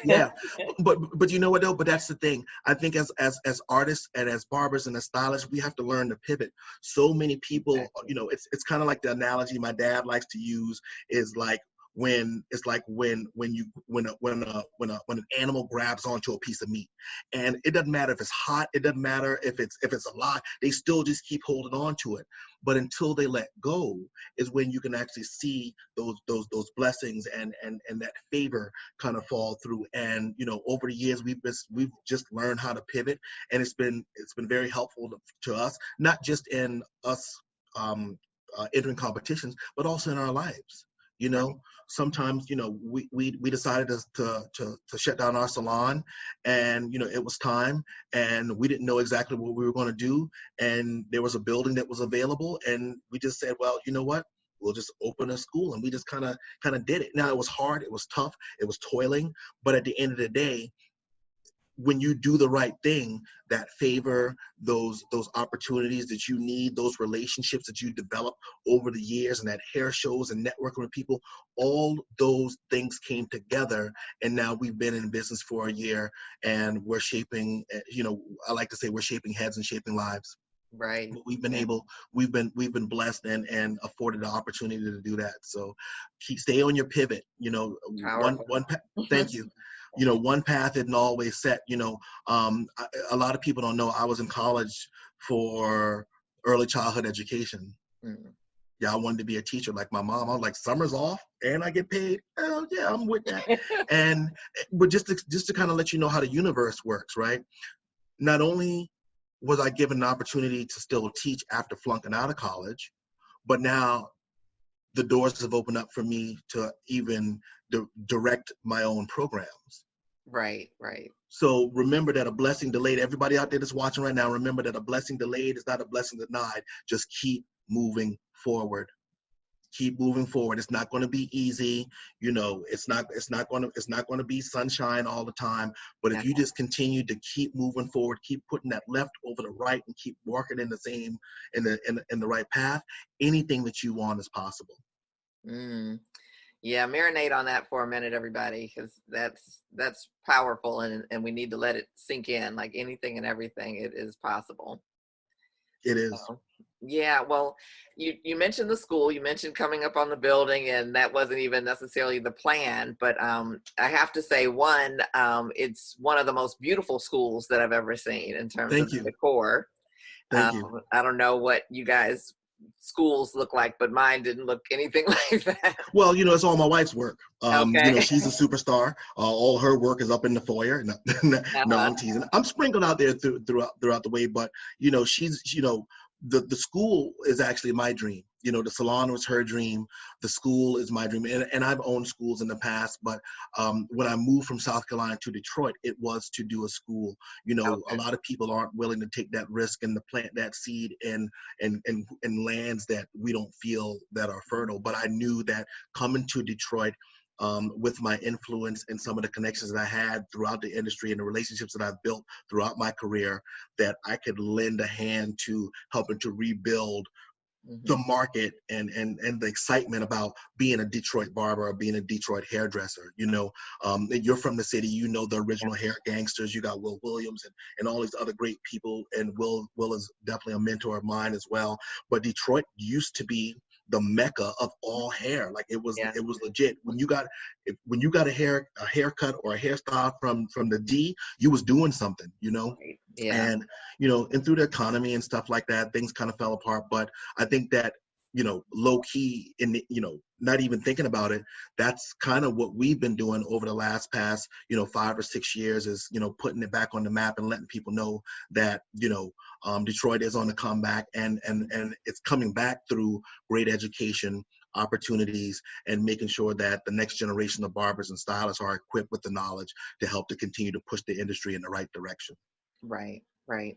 Yeah, but you know what though? But that's the thing. I think as artists and as barbers and as stylists, we have to learn to pivot. So many people, you know, it's kind of like the analogy my dad likes to use is like when it's like when an animal grabs onto a piece of meat, and it doesn't matter if it's hot, it doesn't matter if it's a lot, they still just keep holding on to it. But until they let go is when you can actually see those blessings and that favor kind of fall through. And you know, over the years we've just learned how to pivot, and it's been very helpful to us, not just in us entering competitions, but also in our lives. You know, sometimes, you know, we decided to shut down our salon, and you know, it was time, and we didn't know exactly what we were going to do, and there was a building that was available, and we just said, well, you know what, we'll just open a school. And we just kind of did it. Now, it was hard, it was tough, it was toiling, but at the end of the day, when you do the right thing, that favor, those opportunities that you need, those relationships that you develop over the years, and that hair shows and networking with people, all those things came together. And now we've been in business for a year, and we're shaping, you know, I like to say we're shaping heads and shaping lives. Right. We've been blessed and afforded the opportunity to do that. So stay on your pivot. You know, Powerful. thank you. You know, one path isn't always set. You know, a lot of people don't know I was in college for early childhood education. Mm. Yeah, I wanted to be a teacher like my mom. I was like, summers off and I get paid. Hell yeah, I'm with that. And but just to kind of let you know how the universe works, right? Not only was I given an opportunity to still teach after flunking out of college, but now the doors have opened up for me to even direct my own programs. Right, right. So remember that a blessing delayed, everybody out there that's watching right now, remember that a blessing delayed is not a blessing denied. Just keep moving forward. Keep moving forward. It's not going to be easy. You know, it's not going to be sunshine all the time. But if you just continue to keep moving forward, keep putting that left over the right, and keep walking in the right path, anything that you want is possible. Mm. Yeah, marinate on that for a minute, everybody, because that's powerful, and we need to let it sink in. Like anything and everything, it is possible. It is. So, yeah, well, you mentioned the school, you mentioned coming up on the building, and that wasn't even necessarily the plan, but I have to say, it's one of the most beautiful schools that I've ever seen in terms of the decor. Thank you. I don't know what you guys schools look like, but mine didn't look anything like that. Well, you know, it's all my wife's work. Okay. You know, she's a superstar. All her work is up in the foyer. No, I'm teasing. I'm sprinkled out there throughout the way, but you know, she's, you know, the school is actually my dream. You know, the salon was her dream. The school is my dream. And I've owned schools in the past, but when I moved from South Carolina to Detroit, it was to do a school. You know, a lot of people aren't willing to take that risk and to plant that seed in lands that we don't feel that are fertile. But I knew that coming to Detroit, with my influence and some of the connections that I had throughout the industry and the relationships that I've built throughout my career, that I could lend a hand to helping to rebuild the market and the excitement about being a Detroit barber or being a Detroit hairdresser. You know, you're from the city, you know, the original hair gangsters. You got Will Williams and all these other great people, and Will is definitely a mentor of mine as well. But Detroit used to be the mecca of all hair. Like it was legit. When you got a haircut or a hairstyle from the D, you was doing something, you know. Yeah. And you know, and through the economy and stuff like that, things kind of fell apart. But I think that, you know, low key, you know, not even thinking about it, that's kind of what we've been doing over the past, you know, 5 or 6 years, is, you know, putting it back on the map and letting people know that, you know, Detroit is on the comeback, and it's coming back through great education, opportunities, and making sure that the next generation of barbers and stylists are equipped with the knowledge to help to continue to push the industry in the right direction. Right. Right.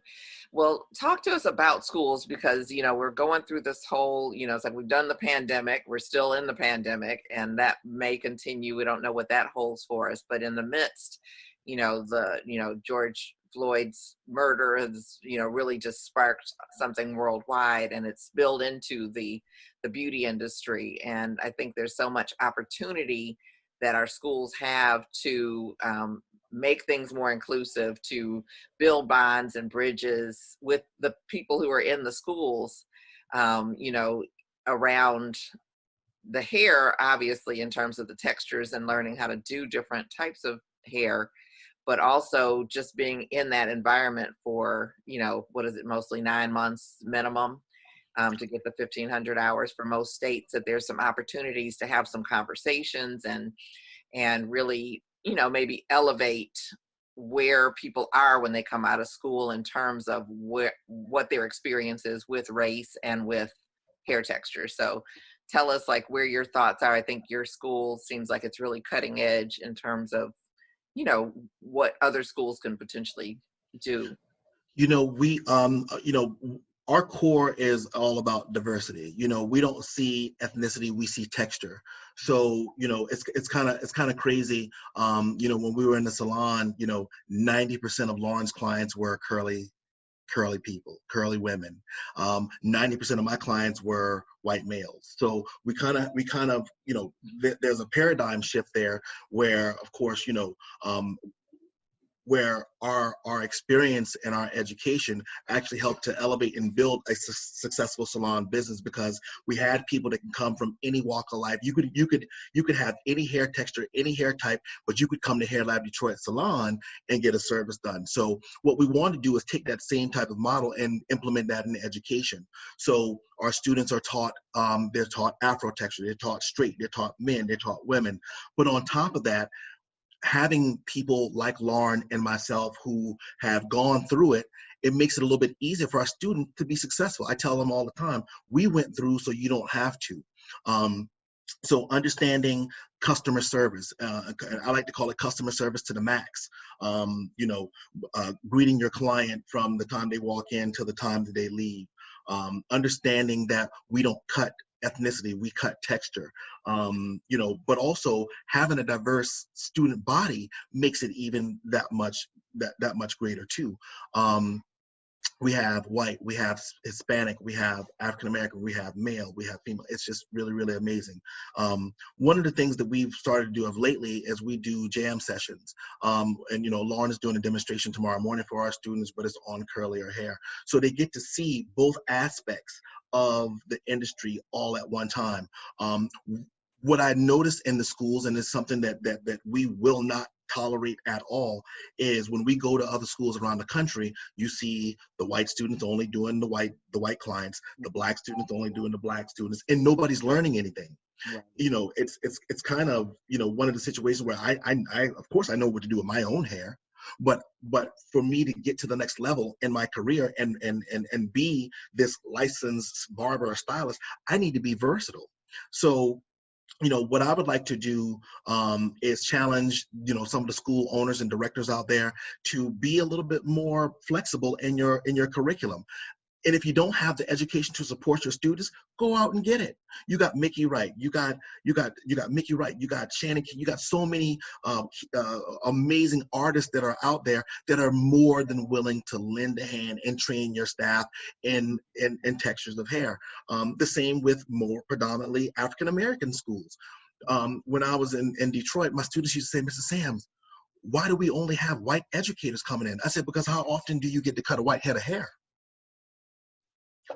Well, talk to us about schools because, we're going through this whole, it's like we've done the pandemic, we're still in the pandemic, and that may continue. We don't know what that holds for us. But in the midst, George Floyd's murder has, really just sparked something worldwide, and it's spilled into the beauty industry. And I think there's so much opportunity that our schools have to make things more inclusive, to build bonds and bridges with the people who are in the schools, around the hair, obviously, in terms of the textures and learning how to do different types of hair, but also just being in that environment for, what is it, mostly 9 months minimum, to get the 1,500 hours for most states, that there's some opportunities to have some conversations and really, maybe elevate where people are when they come out of school in terms of what their experience is with race and with hair texture. So tell us like where your thoughts are. I think your school seems like it's really cutting edge in terms of, what other schools can potentially do. We our core is all about diversity. We don't see ethnicity, we see texture. So it's kind of crazy. When we were in the salon, 90% of Lauren's clients were curly people, curly women. 90% of my clients were white males. So we kind of there's a paradigm shift there where, of course, where our experience and our education actually helped to elevate and build a successful salon business, because we had people that can come from any walk of life. You could have any hair texture, any hair type, but you could come to Hair Lab Detroit Salon and get a service done. So what we want to do is take that same type of model and implement that in education. So our students are taught, they're taught Afro texture, they're taught straight, they're taught men, they're taught women. But on top of that, having people like Lauren and myself who have gone through it, it makes it a little bit easier for our students to be successful. I tell them all the time, we went through so you don't have to. So understanding customer service, I like to call it customer service to the max. Greeting your client from the time they walk in to the time that they leave. Understanding that we don't cut ethnicity, we cut texture. But also having a diverse student body makes it even that much greater too. We have white, we have Hispanic, we have African American, we have male, we have female. It's just really, really amazing. One of the things that we've started to do of lately is we do jam sessions. Lauren is doing a demonstration tomorrow morning for our students, but it's on curlier hair. So they get to see both aspects of the industry all at one time. What I noticed in the schools, and it's something that we will not tolerate at all, is when we go to other schools around the country, you see the white students only doing the white clients, the black students only doing the black students, and nobody's learning anything. Right. It's kind of one of the situations where I of course I know what to do with my own hair, but for me to get to the next level in my career and be this licensed barber or stylist, I need to be versatile. So what I would like to do is challenge, some of the school owners and directors out there to be a little bit more flexible in your curriculum. And if you don't have the education to support your students, go out and get it. You got Mickey Wright, you got Mickey Wright, you got Shannon, you got so many amazing artists that are out there that are more than willing to lend a hand and train your staff in textures of hair. The same with more predominantly African American schools. When I was in Detroit, my students used to say, Mr. Sams, why do we only have white educators coming in? I said, because how often do you get to cut a white head of hair?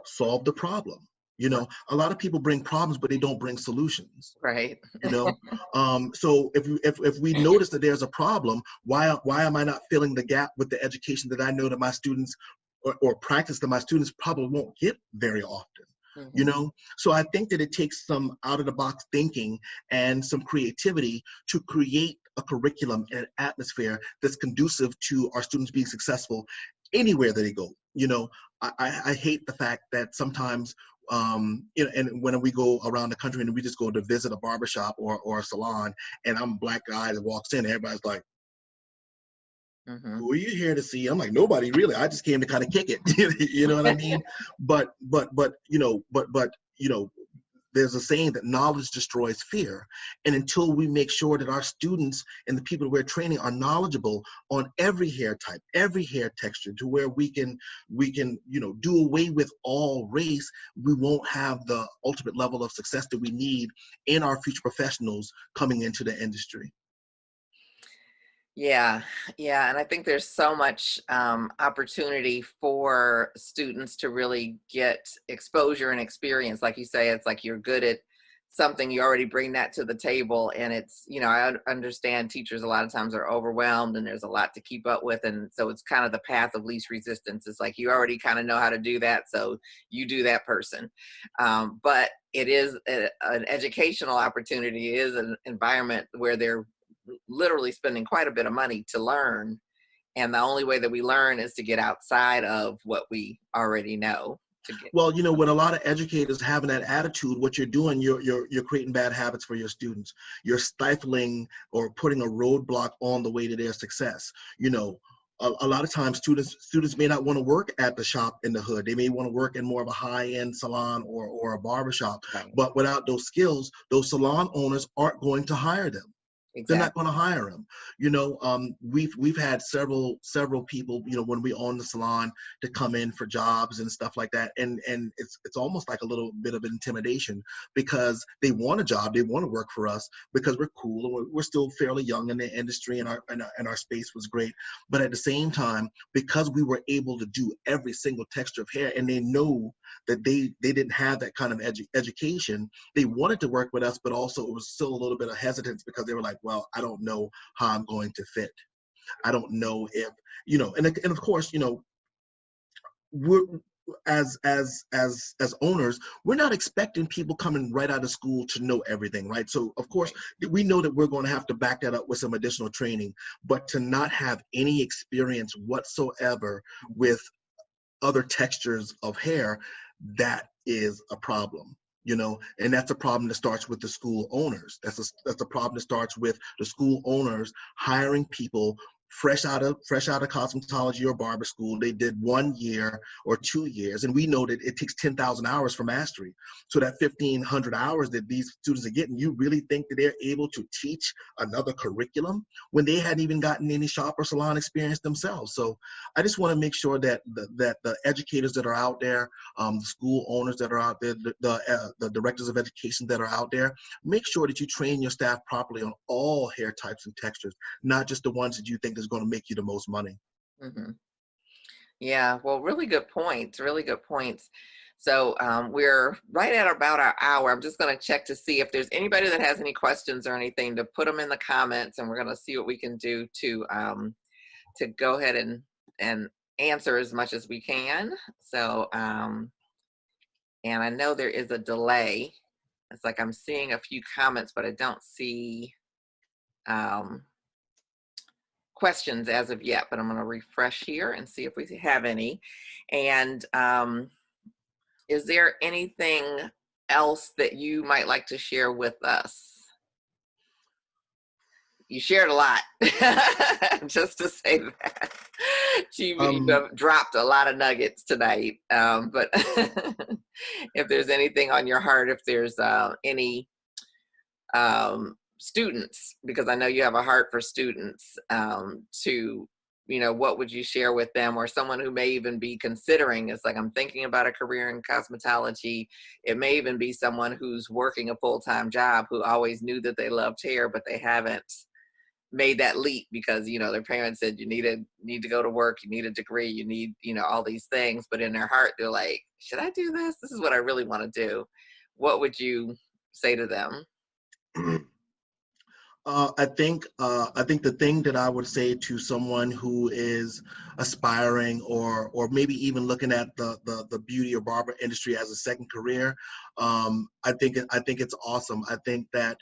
Solve the problem. A lot of people bring problems, but they don't bring solutions. Right. So if we notice that there's a problem, why am I not filling the gap with the education that I know that my students or practice that my students probably won't get very often? Mm-hmm. So I think that it takes some out of the box thinking and some creativity to create a curriculum and an atmosphere that's conducive to our students being successful anywhere that they go. I hate the fact that sometimes, and when we go around the country and we just go to visit a barbershop or a salon, and I'm a black guy that walks in, everybody's like, Mm-hmm. Who are you here to see? I'm like, nobody really. I just came to kind of kick it. You know what I mean? But there's a saying that knowledge destroys fear. And until we make sure that our students and the people we're training are knowledgeable on every hair type, every hair texture, to where we can, do away with all race, we won't have the ultimate level of success that we need in our future professionals coming into the industry. Yeah, yeah, and I think there's so much opportunity for students to really get exposure and experience. Like you say, it's like you're good at something, you already bring that to the table, and it's, I understand teachers a lot of times are overwhelmed and there's a lot to keep up with, and so it's kind of the path of least resistance. It's like you already kind of know how to do that, so you do that person. But it is an educational opportunity, it is an environment where they're literally spending quite a bit of money to learn, and the only way that we learn is to get outside of what we already know to get. Well, when a lot of educators having that attitude, what you're doing, you're creating bad habits for your students. You're stifling or putting a roadblock on the way to their success. A lot of times students may not want to work at the shop in the hood. They may want to work in more of a high-end salon or a barber shop. Right. But without those skills, those salon owners aren't going to hire them. Exactly. They're not going to hire him. We've had several people, when we own the salon, to come in for jobs and stuff like that, and it's almost like a little bit of intimidation, because they want a job, they want to work for us because we're cool and we're still fairly young in the industry, and our space was great. But at the same time, because we were able to do every single texture of hair, and they know that they didn't have that kind of education, they wanted to work with us, but also it was still a little bit of hesitance, because they were like, well, I don't know how I'm going to fit. I don't know if, and of course, we're, as owners, we're not expecting people coming right out of school to know everything, right? So of course we know that we're going to have to back that up with some additional training, but to not have any experience whatsoever with other textures of hair, that is a problem. And that's a problem that starts with the school owners. That's a problem that starts with the school owners hiring people fresh out of cosmetology or barber school. They did 1 year or 2 years, and we know that it takes 10,000 hours for mastery. So that 1,500 hours that these students are getting, you really think that they're able to teach another curriculum when they hadn't even gotten any shop or salon experience themselves? So I just want to make sure that the educators that are out there, the school owners that are out there, the directors of education that are out there, make sure that you train your staff properly on all hair types and textures, not just the ones that you think is going to make you the most money. Mm-hmm. Yeah, well, really good points, really good points. So we're right at about our hour. I'm just going to check to see if there's anybody that has any questions or anything, to put them in the comments, and we're going to see what we can do to go ahead and answer as much as we can. So, and I know there is a delay. It's like I'm seeing a few comments, but I don't see questions as of yet, but I'm going to refresh here and see if we have any. And is there anything else that you might like to share with us? You shared a lot, just to say that. You dropped a lot of nuggets tonight, but if there's anything on your heart, if there's any students, because I know you have a heart for students, to, what would you share with them, or someone who may even be considering, it's like, I'm thinking about a career in cosmetology. It may even be someone who's working a full-time job, who always knew that they loved hair, but they haven't made that leap because, their parents said you need to go to work, you need a degree, you need, all these things, but in their heart, they're like, should I do this? This is what I really want to do. What would you say to them? I think the thing that I would say to someone who is aspiring, or maybe even looking at the beauty or barber industry as a second career, I think it's awesome. I think that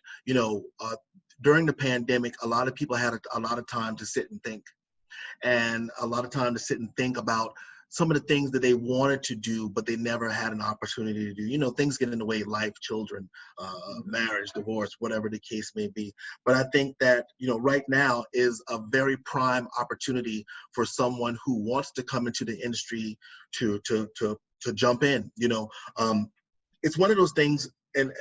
during the pandemic, a lot of people had a lot of time to sit and think, and a lot of time to sit and think about some of the things that they wanted to do, but they never had an opportunity to do. You know, things get in the way, life, children, marriage, divorce, whatever the case may be. But I think that, you know, right now is a very prime opportunity for someone who wants to come into the industry to jump in. You know, it's one of those things, and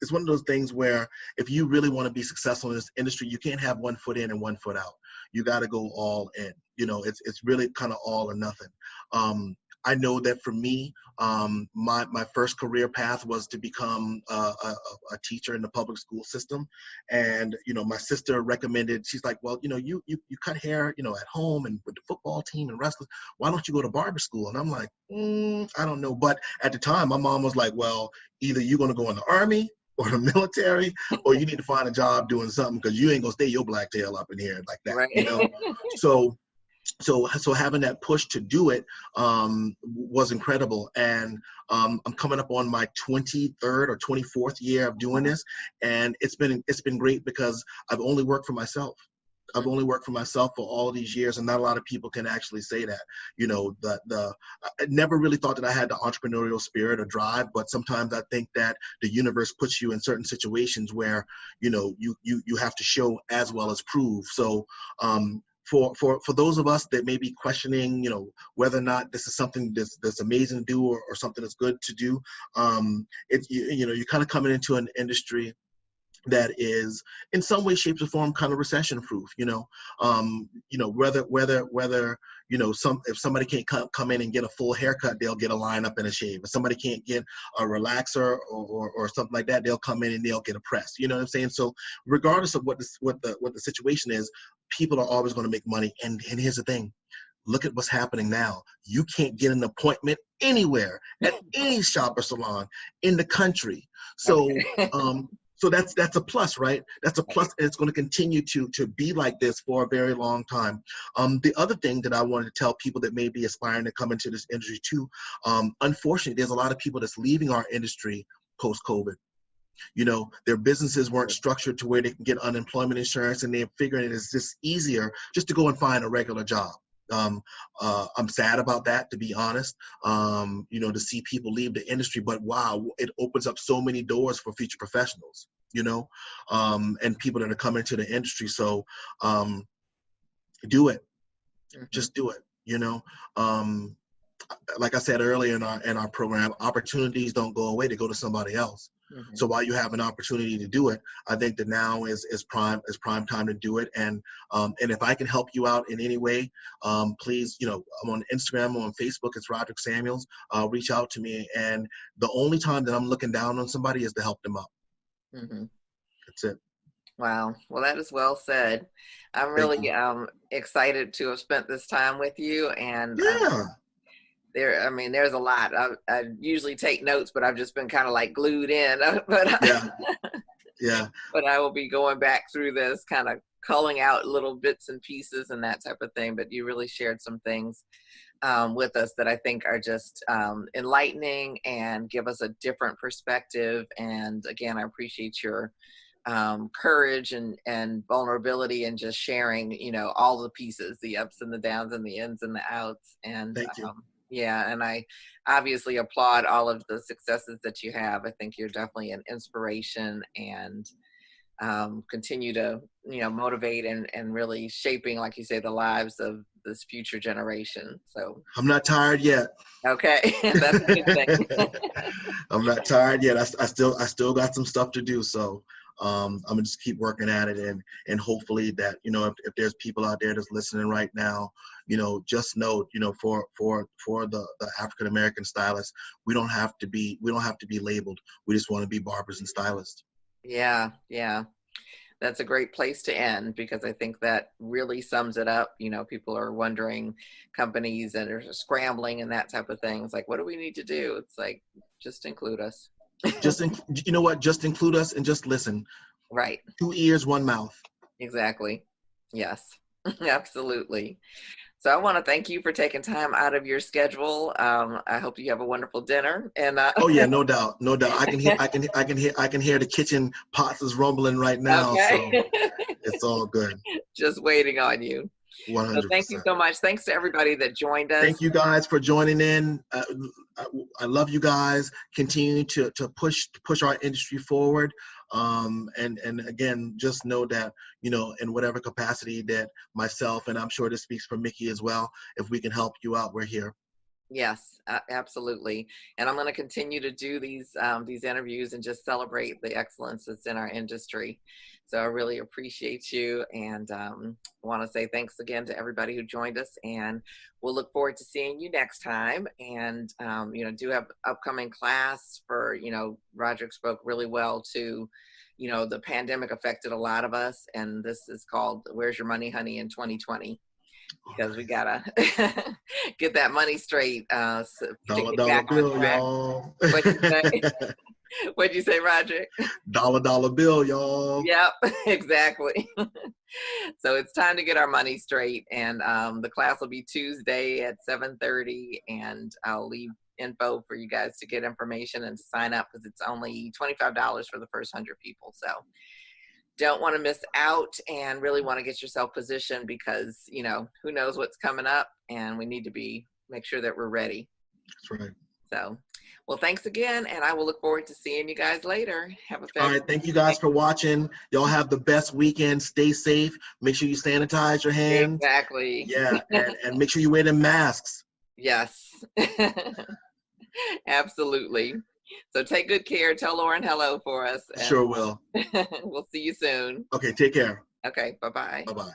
it's one of those things where if you really want to be successful in this industry, you can't have one foot in and one foot out. You got to go all in. You know, it's really kind of all or nothing. I know that for me, my first career path was to become a teacher in the public school system. And, you know, my sister recommended, she's like, well, you know, you cut hair, you know, at home and with the football team and wrestling, why don't you go to barber school? And I'm like, I don't know. But at the time, my mom was like, well, either you're going to go in the Army or the military, or you need to find a job doing something, because you ain't going to stay your black tail up in here like that, right. you know? So having that push to do it was incredible. And I'm coming up on my 23rd or 24th year of doing this, and it's been great because I've only worked for myself. I've only worked for myself for all of these years, and not a lot of people can actually say that. You know, I never really thought that I had the entrepreneurial spirit or drive, but sometimes I think that the universe puts you in certain situations where, you know, you have to show as well as prove. So for those of us that may be questioning, you know, whether or not this is something that's amazing to do or something that's good to do, you know, you're kind of coming into an industry that is in some way, shape, or form kind of recession proof. You know, whether you know, if somebody can't come in and get a full haircut, they'll get a line up and a shave. If somebody can't get a relaxer or something like that, they'll come in and they'll get a press. You know what I'm saying? So regardless of what the situation is, people are always going to make money. And here's the thing. Look at what's happening now. You can't get an appointment anywhere at any shop or salon in the country. So, so that's a plus, right? That's a plus, and it's going to continue to be like this for a very long time. The other thing that I wanted to tell people that may be aspiring to come into this industry too, unfortunately, there's a lot of people that's leaving our industry post-COVID. You know, their businesses weren't structured to where they can get unemployment insurance, and they're figuring it's just easier just to go and find a regular job. I'm sad about that, to be honest, you know, to see people leave the industry, but wow, it opens up so many doors for future professionals, you know, and people that are coming to the industry. So do it. Just do it, you know. Like I said earlier in our program, opportunities don't go away, they go to somebody else. So while you have an opportunity to do it, I think that now is prime time to do it. And if I can help you out in any way, please, you know, I'm on Instagram, I'm on Facebook, it's Rodrick Samuels. Reach out to me. And the only time that I'm looking down on somebody is to help them up. That's it. Wow. Well, that is well said. I'm really excited to have spent this time with you. And there's a lot. I usually take notes, but I've just been kind of like glued in. But I will be going back through this, kind of culling out little bits and pieces and that type of thing. But you really shared some things with us that I think are just enlightening and give us a different perspective. And again, I appreciate your courage and vulnerability and just sharing, you know, all the pieces, the ups and the downs and the ins and the outs. And thank you. Yeah, and I obviously applaud all of the successes that you have. I think you're definitely an inspiration, and continue to, you know, motivate and really shaping, like you say, the lives of this future generation. So I'm not tired yet. Okay, that's a good thing. I'm not tired yet. I still got some stuff to do. So I'm gonna just keep working at it, and hopefully that, you know, if there's people out there that's listening right now, you know, just know, you know, for the African American stylists, we don't have to be labeled. We just want to be barbers and stylists. Yeah, that's a great place to end, because I think that really sums it up. You know, people are wondering, companies that are scrambling and that type of thing. It's like, what do we need to do? It's like, just include us. You know what? Just include us and just listen. Right. 2 ears, 1 mouth. Exactly. Yes, absolutely. So I want to thank you for taking time out of your schedule. I hope you have a wonderful dinner. And oh yeah, no doubt. I can hear the kitchen pots is rumbling right now. Okay. So it's all good. Just waiting on you. So thank you 100%. so much. Thanks to everybody that joined us. Thank you guys for joining in. I love you guys. Continue to push our industry forward. And again, just know that, you know, in whatever capacity that myself, and I'm sure this speaks for Mickey as well, if we can help you out, we're here. Yes, absolutely. And I'm going to continue to do these interviews and just celebrate the excellence that's in our industry. So I really appreciate you, and want to say thanks again to everybody who joined us, and we'll look forward to seeing you next time. And you know, do have upcoming class for, you know, Rodrick spoke really well to, you know, the pandemic affected a lot of us, and this is called Where's Your Money, Honey, in 2020. Because we gotta get that money straight to Dollar get back on bill, track. y'all. What'd you say? What'd you say, Roger? Dollar bill, y'all. Yep, exactly. So it's time to get our money straight, and the class will be Tuesday at 7:30, and I'll leave info for you guys to get information and to sign up, because it's only $25 for the first 100 people. So don't want to miss out, and really want to get yourself positioned, because, you know, who knows what's coming up, and we need to make sure that we're ready. That's right. So, well, thanks again, and I will look forward to seeing you guys later. Have a All right, thank you guys for watching. Y'all have the best weekend. Stay safe. Make sure you sanitize your hands. Exactly. Yeah, and make sure you wear the masks. Yes. Absolutely. So take good care. Tell Lauren hello for us. Sure will. We'll see you soon. Okay, take care. Okay, bye-bye. Bye-bye.